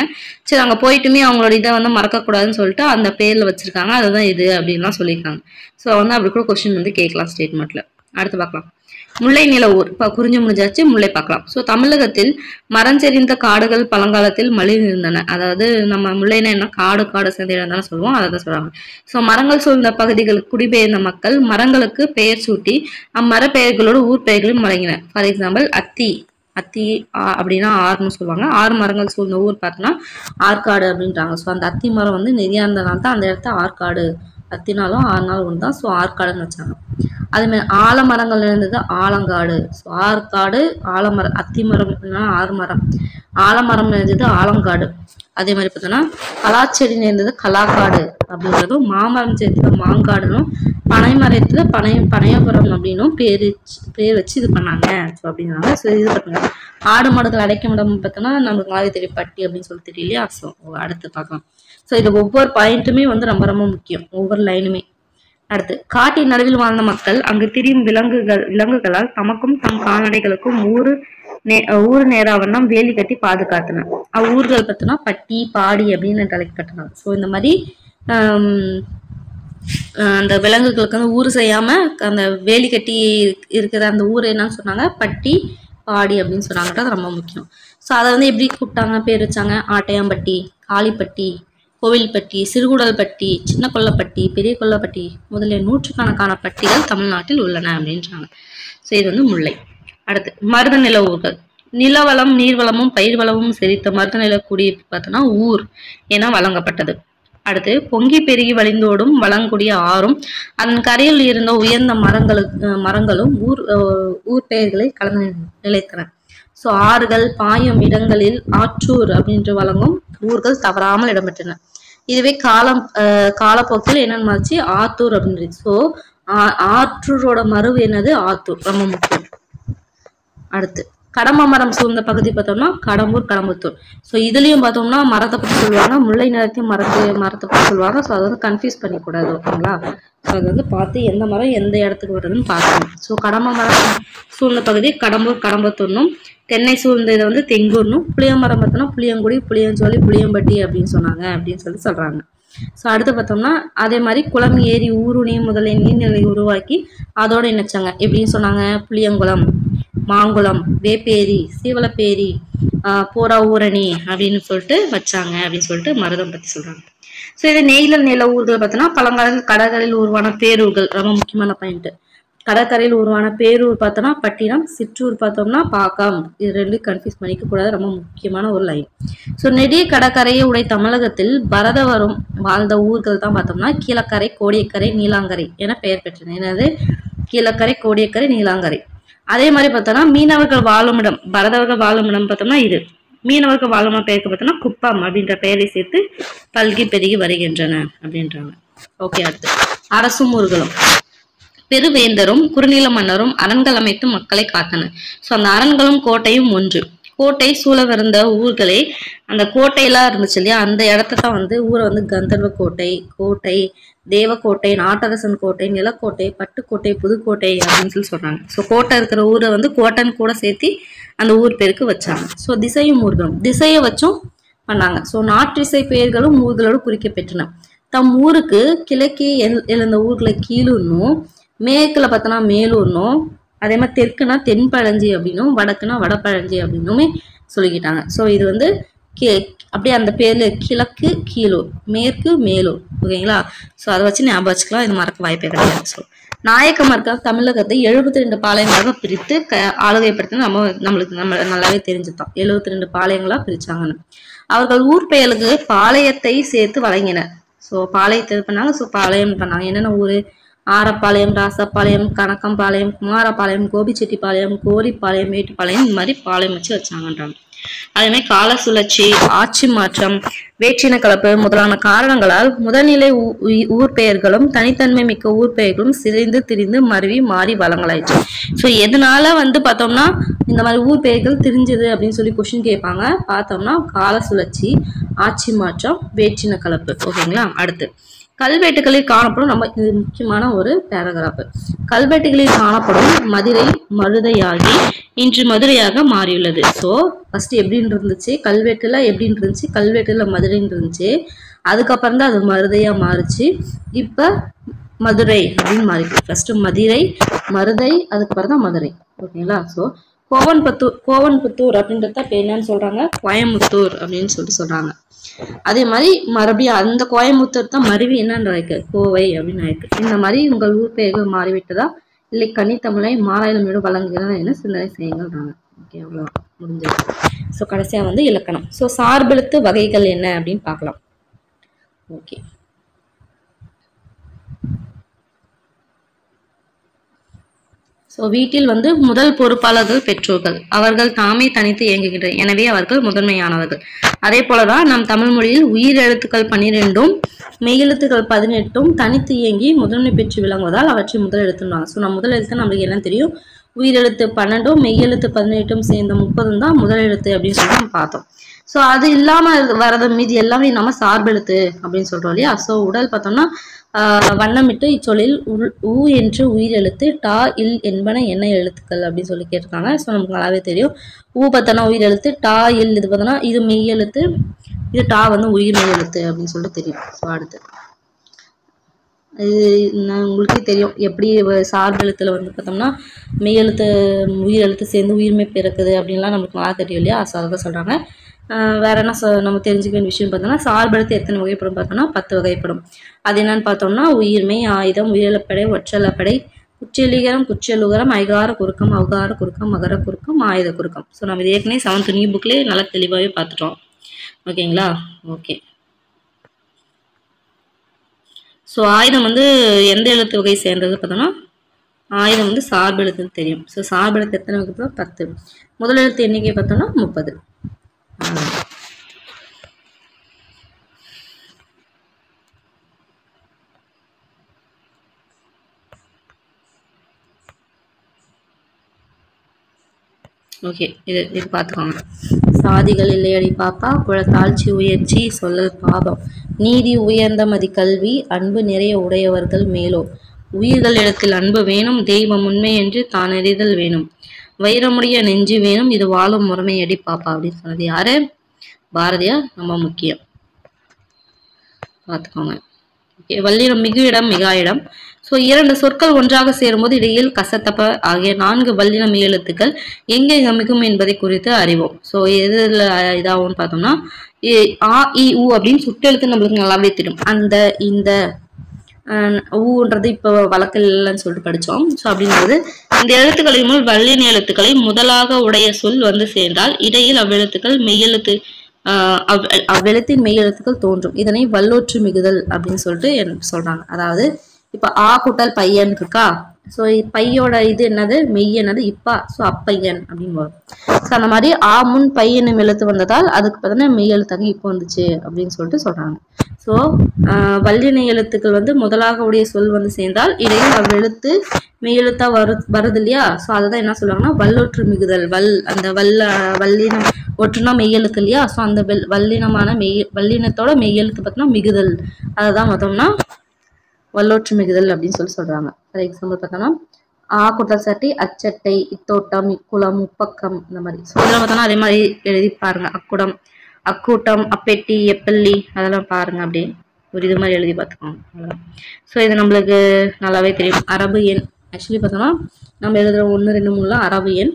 சரி, அங்க போயிட்டுமே அவங்களோட இதை வந்து மறக்கக்கூடாதுன்னு சொல்லிட்டு அந்த பேர்ல வச்சிருக்காங்க. அதுதான் இது அப்படின்லாம் சொல்லியிருக்காங்க. ஸோ வந்து அப்படி கூட கொஸ்டின் வந்து கேட்கலாம் ஸ்டேட்மெண்ட்ல. அடுத்து பார்க்கலாம். முல்லை நில ஊர். இப்போ குறிஞ்சி முடிஞ்சாச்சு, முல்லை பார்க்கலாம். ஸோ தமிழகத்தில் மரஞ்செறிந்த காடுகள் பழங்காலத்தில் மலிந்திருந்தன. அதாவது நம்ம முல்லைனா என்ன, காடு சேர்ந்த இடம் தானே சொல்லுவோம், அதை தான் சொல்றாங்க. ஸோ மரங்கள் சூழ்ந்த பகுதிகளுக்கு குடிபெயர்ந்த மக்கள் மரங்களுக்கு பெயர் சூட்டி அம்மர பெயர்களோடு ஊர் பெயர்களும் வழங்கின. ஃபார் எக்ஸாம்பிள் அத்தி அப்படின்னா ஆறுன்னு சொல்லுவாங்க. 6 மரங்கள் சூழ்ந்த ஊர் பார்த்தோன்னா ஆற்காடு அப்படின்றாங்க. ஸோ அந்த அத்தி மரம் வந்து நிறையா இருந்தனால தான் அந்த இடத்த ஆற்காடு, அத்தினாலும் 6 நாள் ஒன்று தான். ஸோ ஆற்காடுன்னு வச்சாங்க. அதேமாதிரி ஆலமரங்கள் இருந்தது ஆலங்காடு. ஸோ ஆற்காடு, ஆலமரம், அத்தி மரம் 6 மரம், ஆலமரம் இருந்தது ஆலங்காடு. அதே மாதிரி பார்த்தோன்னா கலாச்செடி இருந்தது கலாக்காடு அப்படின்றதும், மாமரம் சேர்த்துல மாங்காடுனும், பனை மரத்துல பனையபுரம் அப்படின்னும் பேர் வச்சு இது பண்ணாங்க. ஸோ அப்படின்னாங்க. ஸோ இது பார்த்தோங்க ஆடு மாடுகள் அடைக்கும் இடம் பார்த்தோன்னா நம்மளுக்கு ஆதி தெரிய பட்டி அப்படின்னு சொல்லி தெரியலையா. ஸோ அடுத்து பார்க்கலாம். ஸோ இது ஒவ்வொரு பாயிண்ட்டுமே வந்து ரொம்ப ரொம்ப முக்கியம், ஒவ்வொரு லைனுமே. அடுத்து காட்டின் நடுவில் வாழ்ந்த மக்கள் அங்கு திரியும் விலங்குகளால் தமக்கும் தம் கால்நடைகளுக்கும் ஊர் நேராவண்ணம் வேலி கட்டி பாதுகாத்தனர். ஊர்கள் பார்த்தோன்னா பட்டி, பாடி அப்படின்னு கட்டணும். ஸோ இந்த மாதிரி அந்த விலங்குகளுக்கு வந்து ஊர் செய்யாம அந்த வேலி கட்டி இருக்கிற அந்த ஊர் என்னன்னு சொன்னாங்க, பட்டி, பாடி அப்படின்னு சொன்னாங்கன்றது ரொம்ப முக்கியம். ஸோ அதை வந்து எப்படி கூப்பிட்டாங்க, பேர் வச்சாங்க, ஆட்டையாம்பட்டி, காளிப்பட்டி, கோவில்பட்டி, சிறுகுடல்பட்டி, சின்ன கொல்லப்பட்டி, பெரிய கொல்லப்பட்டி முதலிய நூற்றுக்கணக்கான பட்டிகள் தமிழ்நாட்டில் உள்ளன அப்படின்றாங்க. ஸோ இது வந்து முல்லை. அடுத்து மருத நில ஊர்கள். நிலவளம், நீர்வளமும் பயிர் வளமும் செழித்த மருத நில குடியிருப்பு பார்த்தோன்னா ஊர் என வழங்கப்பட்டது. அடுத்து பொங்கி பெருகி வழிந்தோடும் வளங்குடிய ஆறும் அதன் கரையில் இருந்த உயர்ந்த மரங்களும் ஊர் பெயர்களை கலந்து நிலைத்தன. ஸோ ஆறுகள் பாயும் இடங்களில் ஆற்றூர் அப்படின்று வழங்கும் ஊர்கள் தவறாமல் இடம்பெற்றன. இதுவே காலப்போக்கில் என்னன்னு மாறிச்சு, ஆத்தூர் அப்படின்றது. ஸோ ஆற்றூரோட மருவு என்னது, ஆத்தூர், ரொம்ப முக்கியம். அடுத்து கடம்ப மரம் சூழ்ந்த பகுதி பார்த்தோம்னா கடம்பூர், கடம்புத்தூர். ஸோ இதுலயும் பார்த்தோம்னா மரத்தை பற்றி சொல்லுவாங்க, முல்லை நிலத்தையும் மரத்தை பற்றி சொல்லுவாங்க. ஸோ அதை வந்து கன்ஃபியூஸ் பண்ணிக்கூடாது, ஓகேங்களா. ஸோ அது வந்து பார்த்து எந்த மரம் எந்த இடத்துக்கு வருதுன்னு பார்க்கணும். ஸோ கடம்ப மரம் சூழ்ந்த பகுதி கடம்பூர், கடம்பத்தூர்னும், தென்னை சூழ்ந்த இதை வந்து தெங்கூர்னும், புளியமரம் பார்த்தோம்னா புளியங்குடி, புளியஞ்சோலை, புளியம்பட்டி அப்படின்னு சொன்னாங்க அப்படின்னு சொல்றாங்க. ஸோ அடுத்து பார்த்தோம்னா அதே மாதிரி குளம், ஏரி, ஊருணி முதலிய நீர்நிலை உருவாக்கி அதோட இணைச்சாங்க. எப்படின்னு சொன்னாங்க, புளியங்குளம், மாங்குளம், வேப்பேரி, சீவலப்பேரி, போரா ஊரணி அப்படின்னு சொல்லிட்டு வச்சாங்க அப்படின்னு சொல்லிட்டு மருதம் பத்தி சொல்றாங்க. ஸோ இது நெய்தல் நில ஊர்கள் பார்த்தோன்னா பழங்காலத்தில் கடற்கரையில் உருவான பேரூர்கள், ரொம்ப முக்கியமான பாயிண்ட். கடற்கரையில் உருவான பேரூர் பார்த்தோம்னா பட்டினம், சிற்றூர் பார்த்தோம்னா பாக்கம். இது ரெண்டும் கன்ஃபியூஸ் பண்ணிக்க கூடாது, ரொம்ப முக்கியமான ஒரு லைன். ஸோ நெடிய கடற்கரையை உடைய தமிழகத்தில் பரதவரும் வாழ்ந்த ஊர்கள் தான் பார்த்தோம்னா கீழக்கரை, கோடியக்கரை, நீலாங்கரை என பெயர் பெற்றன. என்னது, கீழக்கரை, கோடியக்கரை, நீலாங்கரை. அதே மாதிரி பார்த்தோம்னா மீனவர்கள் வாழும் இடம், பரதவர்கள் வாழும் இடம் பார்த்தோம்னா இது. மீனவர்கள் வாழும் பெயருக்கு பார்த்தோம்னா குப்பம் அப்படின்ற பெயரை சேர்த்து பல்கி பெருகி வருகின்றன அப்படின்றாங்க. ஓகே. அடுத்து அரசும் ஊர்களும். பெருவேந்தரும் குறுநில மன்னரும் அரண்கள் அமைத்து மக்களை காத்தனர். ஸோ அந்த அரண்களும் கோட்டையும் ஒன்று. கோட்டை சூழவிருந்த ஊர்களே அந்த கோட்டையெல்லாம் இருந்துச்சு இல்லையா, அந்த இடத்த தான் வந்து ஊரை வந்து கந்தர்வ கோட்டை, தேவக்கோட்டை, நாட்டரசன் கோட்டை, நிலக்கோட்டை, பட்டுக்கோட்டை, புதுக்கோட்டை அப்படின்னு சொல்றாங்க. ஸோ கோட்டை இருக்கிற ஊரை வந்து கோட்டைன்னு கூட சேர்த்து அந்த ஊர் பேருக்கு வச்சாங்க. ஸோ திசையும் ஊர்களும், திசையை வச்சும் பண்ணாங்க. ஸோ நாற்றிசை பெயர்களும் ஊர்களோடு குறிக்கப்பெற்றன. தம் ஊருக்கு கிழக்கே எழுந்த ஊர்ல கீழூர்னும், மேற்குல பார்த்தோன்னா மேலூர்னும், அதே மாதிரி தெற்குனா தென்பழஞ்சி அப்படின்னும், வடக்குனா வடபழஞ்சி அப்படின்னுமே சொல்லிக்கிட்டாங்க. ஸோ இது வந்து அப்படியே அந்த பேர்ல கிழக்கு கீழூர், மேற்கு மேலூர். ஓகேங்களா? ஸோ அதை வச்சு ஞாபகம் வச்சுக்கலாம். இது மறக்க வாய்ப்பே கிடையாது. ஸோ நாயக்கமர்கள் தமிழகத்தை 72 பாளையங்களாக பிரித்து ஆளுகைப்படுத்தி நம்மளுக்கு நல்லாவே தெரிஞ்சுதான் 72 பாளையங்களா பிரிச்சாங்கன்னு. அவர்கள் ஊர் பெயருக்கு பாளையத்தை சேர்த்து வழங்கினர். ஸோ பாளையத்தை பண்ணாங்க. ஸோ பாளையம் பண்ணாங்க. என்னென்ன ஊரு? ஆரப்பாளையம், ராசப்பாளையம், கணக்கம்பாளையம், குமாரப்பாளையம், கோபிச்செட்டிப்பாளையம், கோரிப்பாளையம், மேட்டுப்பாளையம், இந்த மாதிரி பாளையம் வச்சாங்கன்றாங்க. அதே மாதிரி கால சுழற்சி, ஆட்சி மாற்றம், வேற்றின கலப்பு முதலான காரணங்களால் முதல்நிலை ஊர் பெயர்களும் தனித்தன்மை மிக்க ஊர் பெயர்களும் சிதைந்து திரிந்து மருவி மாறி வளங்களாயிடுச்சு. ஸோ எதனால வந்து பார்த்தோம்னா இந்த மாதிரி ஊர் பெயர்கள் திரிஞ்சது அப்படின்னு சொல்லி கொஸ்டின் கேட்பாங்க. பார்த்தோம்னா கால சுழற்சி, ஆட்சி மாற்றம், வேற்றின கலப்பு. ஓகேங்களா? அடுத்து கல்வெட்டுகளில் காணப்படும், நம்ம இது முக்கியமான ஒரு பேராகிராஃப். கல்வெட்டுகளில் காணப்படும் மதுரை மருதையாகி இன்று மதுரையாக மாறியுள்ளது. ஸோ ஃபர்ஸ்ட் எப்படின்னு இருந்துச்சு? கல்வெட்டுல எப்படின்னு இருந்துச்சு? கல்வெட்டுல மதுரைன்னு இருந்துச்சு. அதுக்கப்புறம் தான் அது மருதையா மாறுச்சு. இப்ப மதுரை அப்படின்னு மாறிடுச்சு. ஃபர்ஸ்ட் மதுரை, மருதை, அதுக்கப்புறம் தான் மதுரை. ஓகேங்களா? ஸோ கோவன்புத்தூர் அப்படின்றத இப்போ என்னன்னு சொல்றாங்க? கோயம்புத்தூர் அப்படின்னு சொல்றாங்க. அதே மாதிரி மறுபடியும் அந்த கோயம்புத்தூர் தான் மருவி என்னன்னு இருக்கு? கோவை அப்படின்னு இருக்கு. இந்த மாதிரி உங்கள் ஊர் பெயர்கள் மாறிவிட்டதா? இல்லை கனித்தமிழை மாநிலமோடு வழங்குகிறதா என சிந்தனை செய்யுங்கள். ஓகே, அவ்வளோ முடிஞ்சது. ஸோ கடைசியா வந்து இலக்கணம். ஸோ சார்பெழுத்து வகைகள் என்ன அப்படின்னு பார்க்கலாம். ஓகே, ஸோ வீட்டில் வந்து முதல் பொறுப்பாளர்கள் பெற்றோர்கள். அவர்கள் தாமே தனித்து இயங்குகின்றனர். எனவே அவர்கள் முதன்மையானவர்கள். அதே போலதான் நம் தமிழ் மொழியில் உயிர் எழுத்துக்கள் 12ம் மெய்யெழுத்துக்கள் 18ம் தனித்து இயங்கி முதன்மை பெற்று விளங்குவதால் அவற்றை முதல் எழுத்துனாங்க. ஸோ நம்ம முதல் எழுத்து நம்மளுக்கு என்ன தெரியும்? உயிரெழுத்து 12ம் மெய்யெழுத்து 18ம் சேர்ந்த 30 தான் முதல் எழுத்து அப்படின்னு சொல்லி நம்ம பார்த்தோம். ஸோ அது இல்லாம வரது மீதி எல்லாமே நம்ம சார்பெழுத்து அப்படின்னு சொல்றோம் இல்லையா? ஸோ உடல் பார்த்தோம்னா வண்ணமிட்டு இச்சொல்லில் உ என்று உயிர் எழுத்து, டா இல் என்பன என்ன எழுத்துக்கள் அப்படின்னு சொல்லி கேட்டிருக்காங்க. ஸோ நமக்கு நல்லாவே தெரியும். ஊ பார்த்தோன்னா உயிர் எழுத்து, டா இல் இது பார்த்தோன்னா இது மெய் எழுத்து, இது டா வந்து உயிர் மெய் எழுத்து அப்படின்னு சொல்லிட்டு தெரியும். ஸோ அடுத்து இது உங்களுக்கே தெரியும் எப்படி சார்பெழுத்துல வந்து பார்த்தோம்னா மெய்யெழுத்து உயிரெழுத்து சேர்ந்து உயிர்மை பிறக்குது அப்படின்லாம் நமக்கு நல்லா தெரியும் இல்லையா? ஸோ அதை தான் சொல்றாங்க. வேற என்ன நம்ம தெரிஞ்சுக்க வேண்டிய விஷயம் பார்த்தோம்னா சார்பெழுத்து எத்தனை வகைப்படும் பார்த்தோம்னா 10 வகைப்படும். அது என்னன்னு பார்த்தோம்னா உயிர்மை, ஆயுதம், உயிரிழப்படை, ஒற்றலப்படை, குற்றெலிகரம், குற்றலுகரம், ஐகார குறுக்கம், அவகார குறுக்கம், மகர குறுக்கம், ஆயுத குறுக்கம். ஸோ நம்ம இது ஏற்கனவே 7th நியூ புக்லேயே நல்லா தெளிவாகவே பார்த்துட்டோம். ஓகேங்களா? ஓகே. ஸோ ஆயுதம் வந்து எந்த எழுத்து வகை சேர்ந்தது பார்த்தோம்னா ஆயுதம் வந்து சார்பெழுத்துன்னு தெரியும். ஸோ சார்பெழுத்து எத்தனை வகை? 10. முதல் எழுத்து எண்ணிக்கை பார்த்தோம்னா 30. ஓகே, இது பார்த்துக்கோங்க. சாதிகள் இல்லையடி பாப்பா, குலத்தாழ்ச்சி உயர்ச்சி சொல்லல் பாபம், நீதி உயர்ந்த மதி கல்வி, அன்பு நிறைய உடையவர்கள் மேலோ, உயிர்கள் இடத்தில் அன்பு வேணும், தெய்வம் உண்மை என்று தான் அறிதல் வேணும், வைரமுடைய நெஞ்சு வேணும், இது வாழும் முறைமை அடி பாப்பா அப்படின்னு சொன்னது யாரு? பாரதியார். ரொம்ப முக்கியம், பார்த்துக்கோங்க. ஓகே, வல்லினம் மிகு இடம் மிகா இடம். ஸோ 2 சொற்கள் ஒன்றாக சேரும்போது இடையில் கசத்தப்ப ஆகிய 4 வல்லின மெய்யெழுத்துக்கள் எங்கே மிகும் என்பதை குறித்து அறிவோம். ஸோ எதுல இதாகும்னு பார்த்தோம்னா ஆ இ உ அப்படின்னு சுட்டெழுத்து நம்மளுக்கு நல்லாவே தெரியும். அந்த இந்த ஊன்றது இப்போ வழக்கில் இல்லைன்னு சொல்லிட்டு படித்தோம். ஸோ அப்படின்றது இந்த எழுத்துக்களின் மூலம் வல்லின எழுத்துக்களை முதலாக உடைய சொல் வந்து சேர்ந்தால் இடையில் அவ்வெழுத்துக்கள் மெய்யெழுத்து அவ்வெழுத்தின் மெய்யெழுத்துக்கள் தோன்றும். இதனை வல்லொற்று மிகுதல் அப்படின்னு சொல்லிட்டு சொல்றாங்க. அதாவது இப்ப ஆ கூட்டல் பையன் இருக்கா? ஸோ பையோட இது என்னது? மெய் என்னது? இப்பா. ஸோ அப்பையன் அப்படின்னு வரும். ஸோ அந்த மாதிரி ஆ முன் பையனும் எழுத்து வந்ததால் அதுக்கு பார்த்தீங்கன்னா மெய் எழுத்தாங்க இப்போ வந்துச்சு அப்படின்னு சொல்லிட்டு சொல்றாங்க. ஸோ வல்லின எழுத்துக்கள் வந்து முதலாக உடைய சொல் வந்து சேர்ந்தால் இடையில் அவ்வெழுத்து மெய்யெழுத்தா வருது இல்லையா? ஸோ அதுதான் என்ன சொல்லுவாங்கன்னா வல்லொற்று மிகுதல். அந்த வல்லினம் ஒற்றுனா மெய்யெழுத்து இல்லையா? ஸோ அந்த வல்லினமான வல்லினத்தோட மெய்யெழுத்து பார்த்தோம்னா மிகுதல். அதுதான் மொத்தம்னா வல்லொற்று மிகுதல் அப்படின்னு சொல்றாங்க. ஃபார் எக்ஸாம்பிள் பார்த்தோம்னா ஆ குட்டல் சட்டை, அச்சட்டை, இத்தோட்டம், இக்குளம், முப்பக்கம், இந்த மாதிரி. ஸோ இதெல்லாம் பார்த்தோம்னா அதே மாதிரி எழுதி பாருங்க. அக்குடம், அக்கூட்டம், அப்பெட்டி, எப்பள்ளி, அதெல்லாம் பாருங்க அப்படி. ஒரு இது மாதிரி எழுதி பார்த்துக்கோங்க. அவ்வளோதான். ஸோ இது நம்மளுக்கு நல்லாவே தெரியும். அரபு எண் ஆக்சுவலி பார்த்தோன்னா நம்ம எழுதுகிற 1 2 3லாம் அரபு எண்.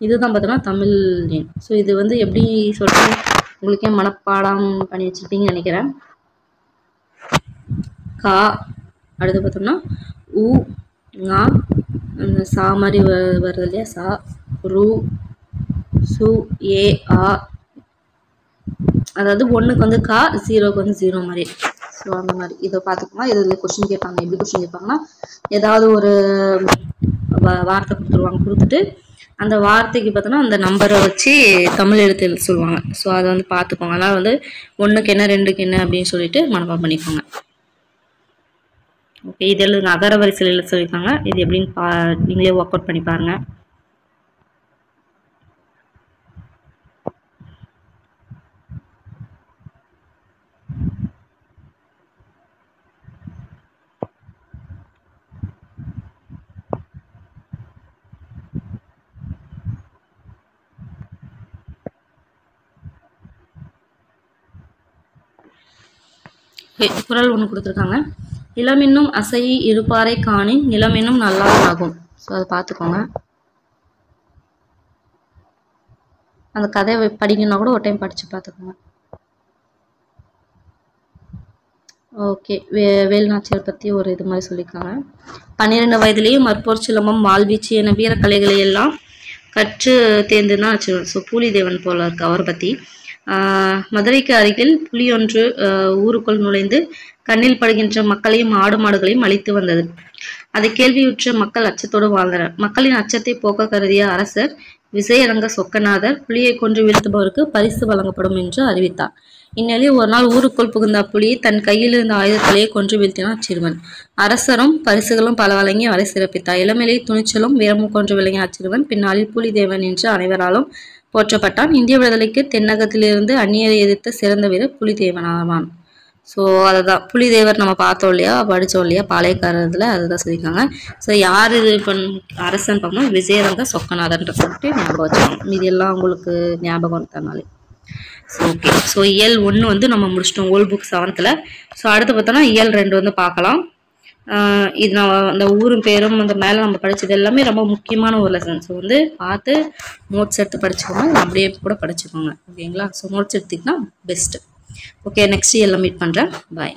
இதுதான் பார்த்தோன்னா தமிழ் எண். ஸோ இது வந்து எப்படி சொல்லிட்டு உங்களுக்கே மனப்பாடம் பண்ணி வச்சுருப்பீங்கன்னு நினைக்கிறேன். கா, அடுத்து பார்த்தோம்னா உ, ஙா, அந்த சா மாதிரி வருது இல்லையா, சா, ரு, சு, ஏ, ஆ, அதாவது 1க்கு வந்து கா, 0க்கு வந்து 0 மாதிரி. ஸோ அந்த மாதிரி இதை பார்த்துக்கோங்க. இதில் கொஸ்டின் கேட்பாங்க. எப்படி கொஸ்டின் கேட்பாங்கன்னா, ஏதாவது ஒரு வார்த்தை கொடுத்துட்டு அந்த வார்த்தைக்கு பார்த்தோன்னா அந்த நம்பரை வச்சு தமிழ் எழுத்து எழுத சொல்லுவாங்க. ஸோ அதை வந்து பார்த்துக்கோங்க. அதனால் வந்து 1க்கு என்ன 2க்கு என்ன அப்படின்னு சொல்லிட்டு மனப்பாடம் பண்ணிக்கோங்க. ஓகே, இது எழுதுங்க. அகர வரிசையில் எழுத சொல்லியிருக்காங்க. இது எப்படின்னு நீங்களே ஒர்க் அவுட் பண்ணி பாருங்க. குறள் ஒன்று கொடுத்துருக்காங்க. இளமென்னும் அசை இருப்பாரை காணின் நிலமென்னும் நல்லார் ஆகும். ஸோ அதை பார்த்துக்கோங்க. அந்த கதையை படிக்கணும்னா கூட ஒரு டைம் படித்து பார்த்துக்கோங்க. ஓகே, வேலுநாச்சியார் பற்றி ஒரு இது மாதிரி சொல்லியிருக்காங்க. 12 வயதிலேயே மற்போர் சிலம்பம் வாழ்வீச்சு என வீரக்கலைகளை எல்லாம் கற்று தேர்ந்துதான் வச்சுருவார். ஸோ பூலிதேவன் போல இருக்கு அவரை பற்றி. மதுரைக்கு அருகில் புலி ஒன்று ஊருக்குள் நுழைந்து கண்ணில் படுகின்ற மக்களையும் ஆடு மாடுகளையும் அழித்து வந்தது. அதை கேள்வியுற்ற மக்கள் அச்சத்தோடு வாழ்ந்தனர். மக்களின் அச்சத்தை போக்க கருதிய அரசர் விஜயரங்க சொக்கநாதர் புலியை கொன்று வீழ்த்துபவருக்கு பரிசு வழங்கப்படும் என்று அறிவித்தார். இந்நிலையில் ஒரு நாள் ஊருக்குள் புகுந்த புலி தன் கையில் இருந்த ஆயுதங்களையே கொன்று வீழ்த்தினார் அச்சிறுவன். அரசரும் பரிசுகளும் பல வழங்கி அவரை சிறப்பித்தார். இளமையிலே துணிச்சலும் வீரமும் கொன்று விளங்கிய அச்சிறுவன் பின்னாளில் புலிதேவன் என்று அனைவராலும் போற்றப்பட்டான். இந்திய விடுதலைக்கு தென்னகத்திலிருந்து அந்நியரை எதிர்த்த சிறந்த வீரர் புலிதேவன் ஆவான். ஸோ அதுதான் புலிதேவர் நம்ம பார்த்தோம் இல்லையா, படித்தோம் இல்லையா பாளையக்காரத்தில், அதுதான் சொல்லியிருக்காங்க. ஸோ யார் இது இப்போ அரசன் பார்க்கணும், விஜயரங்க சொக்கநாதன்ற சொல்லிட்டு ஞாபகம் வச்சுக்கோங்க. மீதி எல்லாம் உங்களுக்கு ஞாபகம் இருக்கனாலே. ஸோ ஓகே, ஸோ இயல் 1 வந்து நம்ம முடிச்சிட்டோம் ஓல்ட் புக் 7th. ஸோ அடுத்து பார்த்தோன்னா இயல் 2 வந்து பார்க்கலாம். இது நான் அந்த ஊரும் பேரும் அந்த மேலே நம்ம படித்தது எல்லாமே ரொம்ப முக்கியமான ஒரு லெசன். ஸோ வந்து பார்த்து நோட்ஸ் எடுத்து படிச்சுக்கோங்க, அப்படியே கூட படிச்சுக்கோங்க. ஓகேங்களா? ஸோ நோட்ஸ் எடுத்திங்கன்னா பெஸ்ட்டு. ஓகே, நெக்ஸ்ட் எல்லாம் மீட் பண்ணுறேன். பாய்.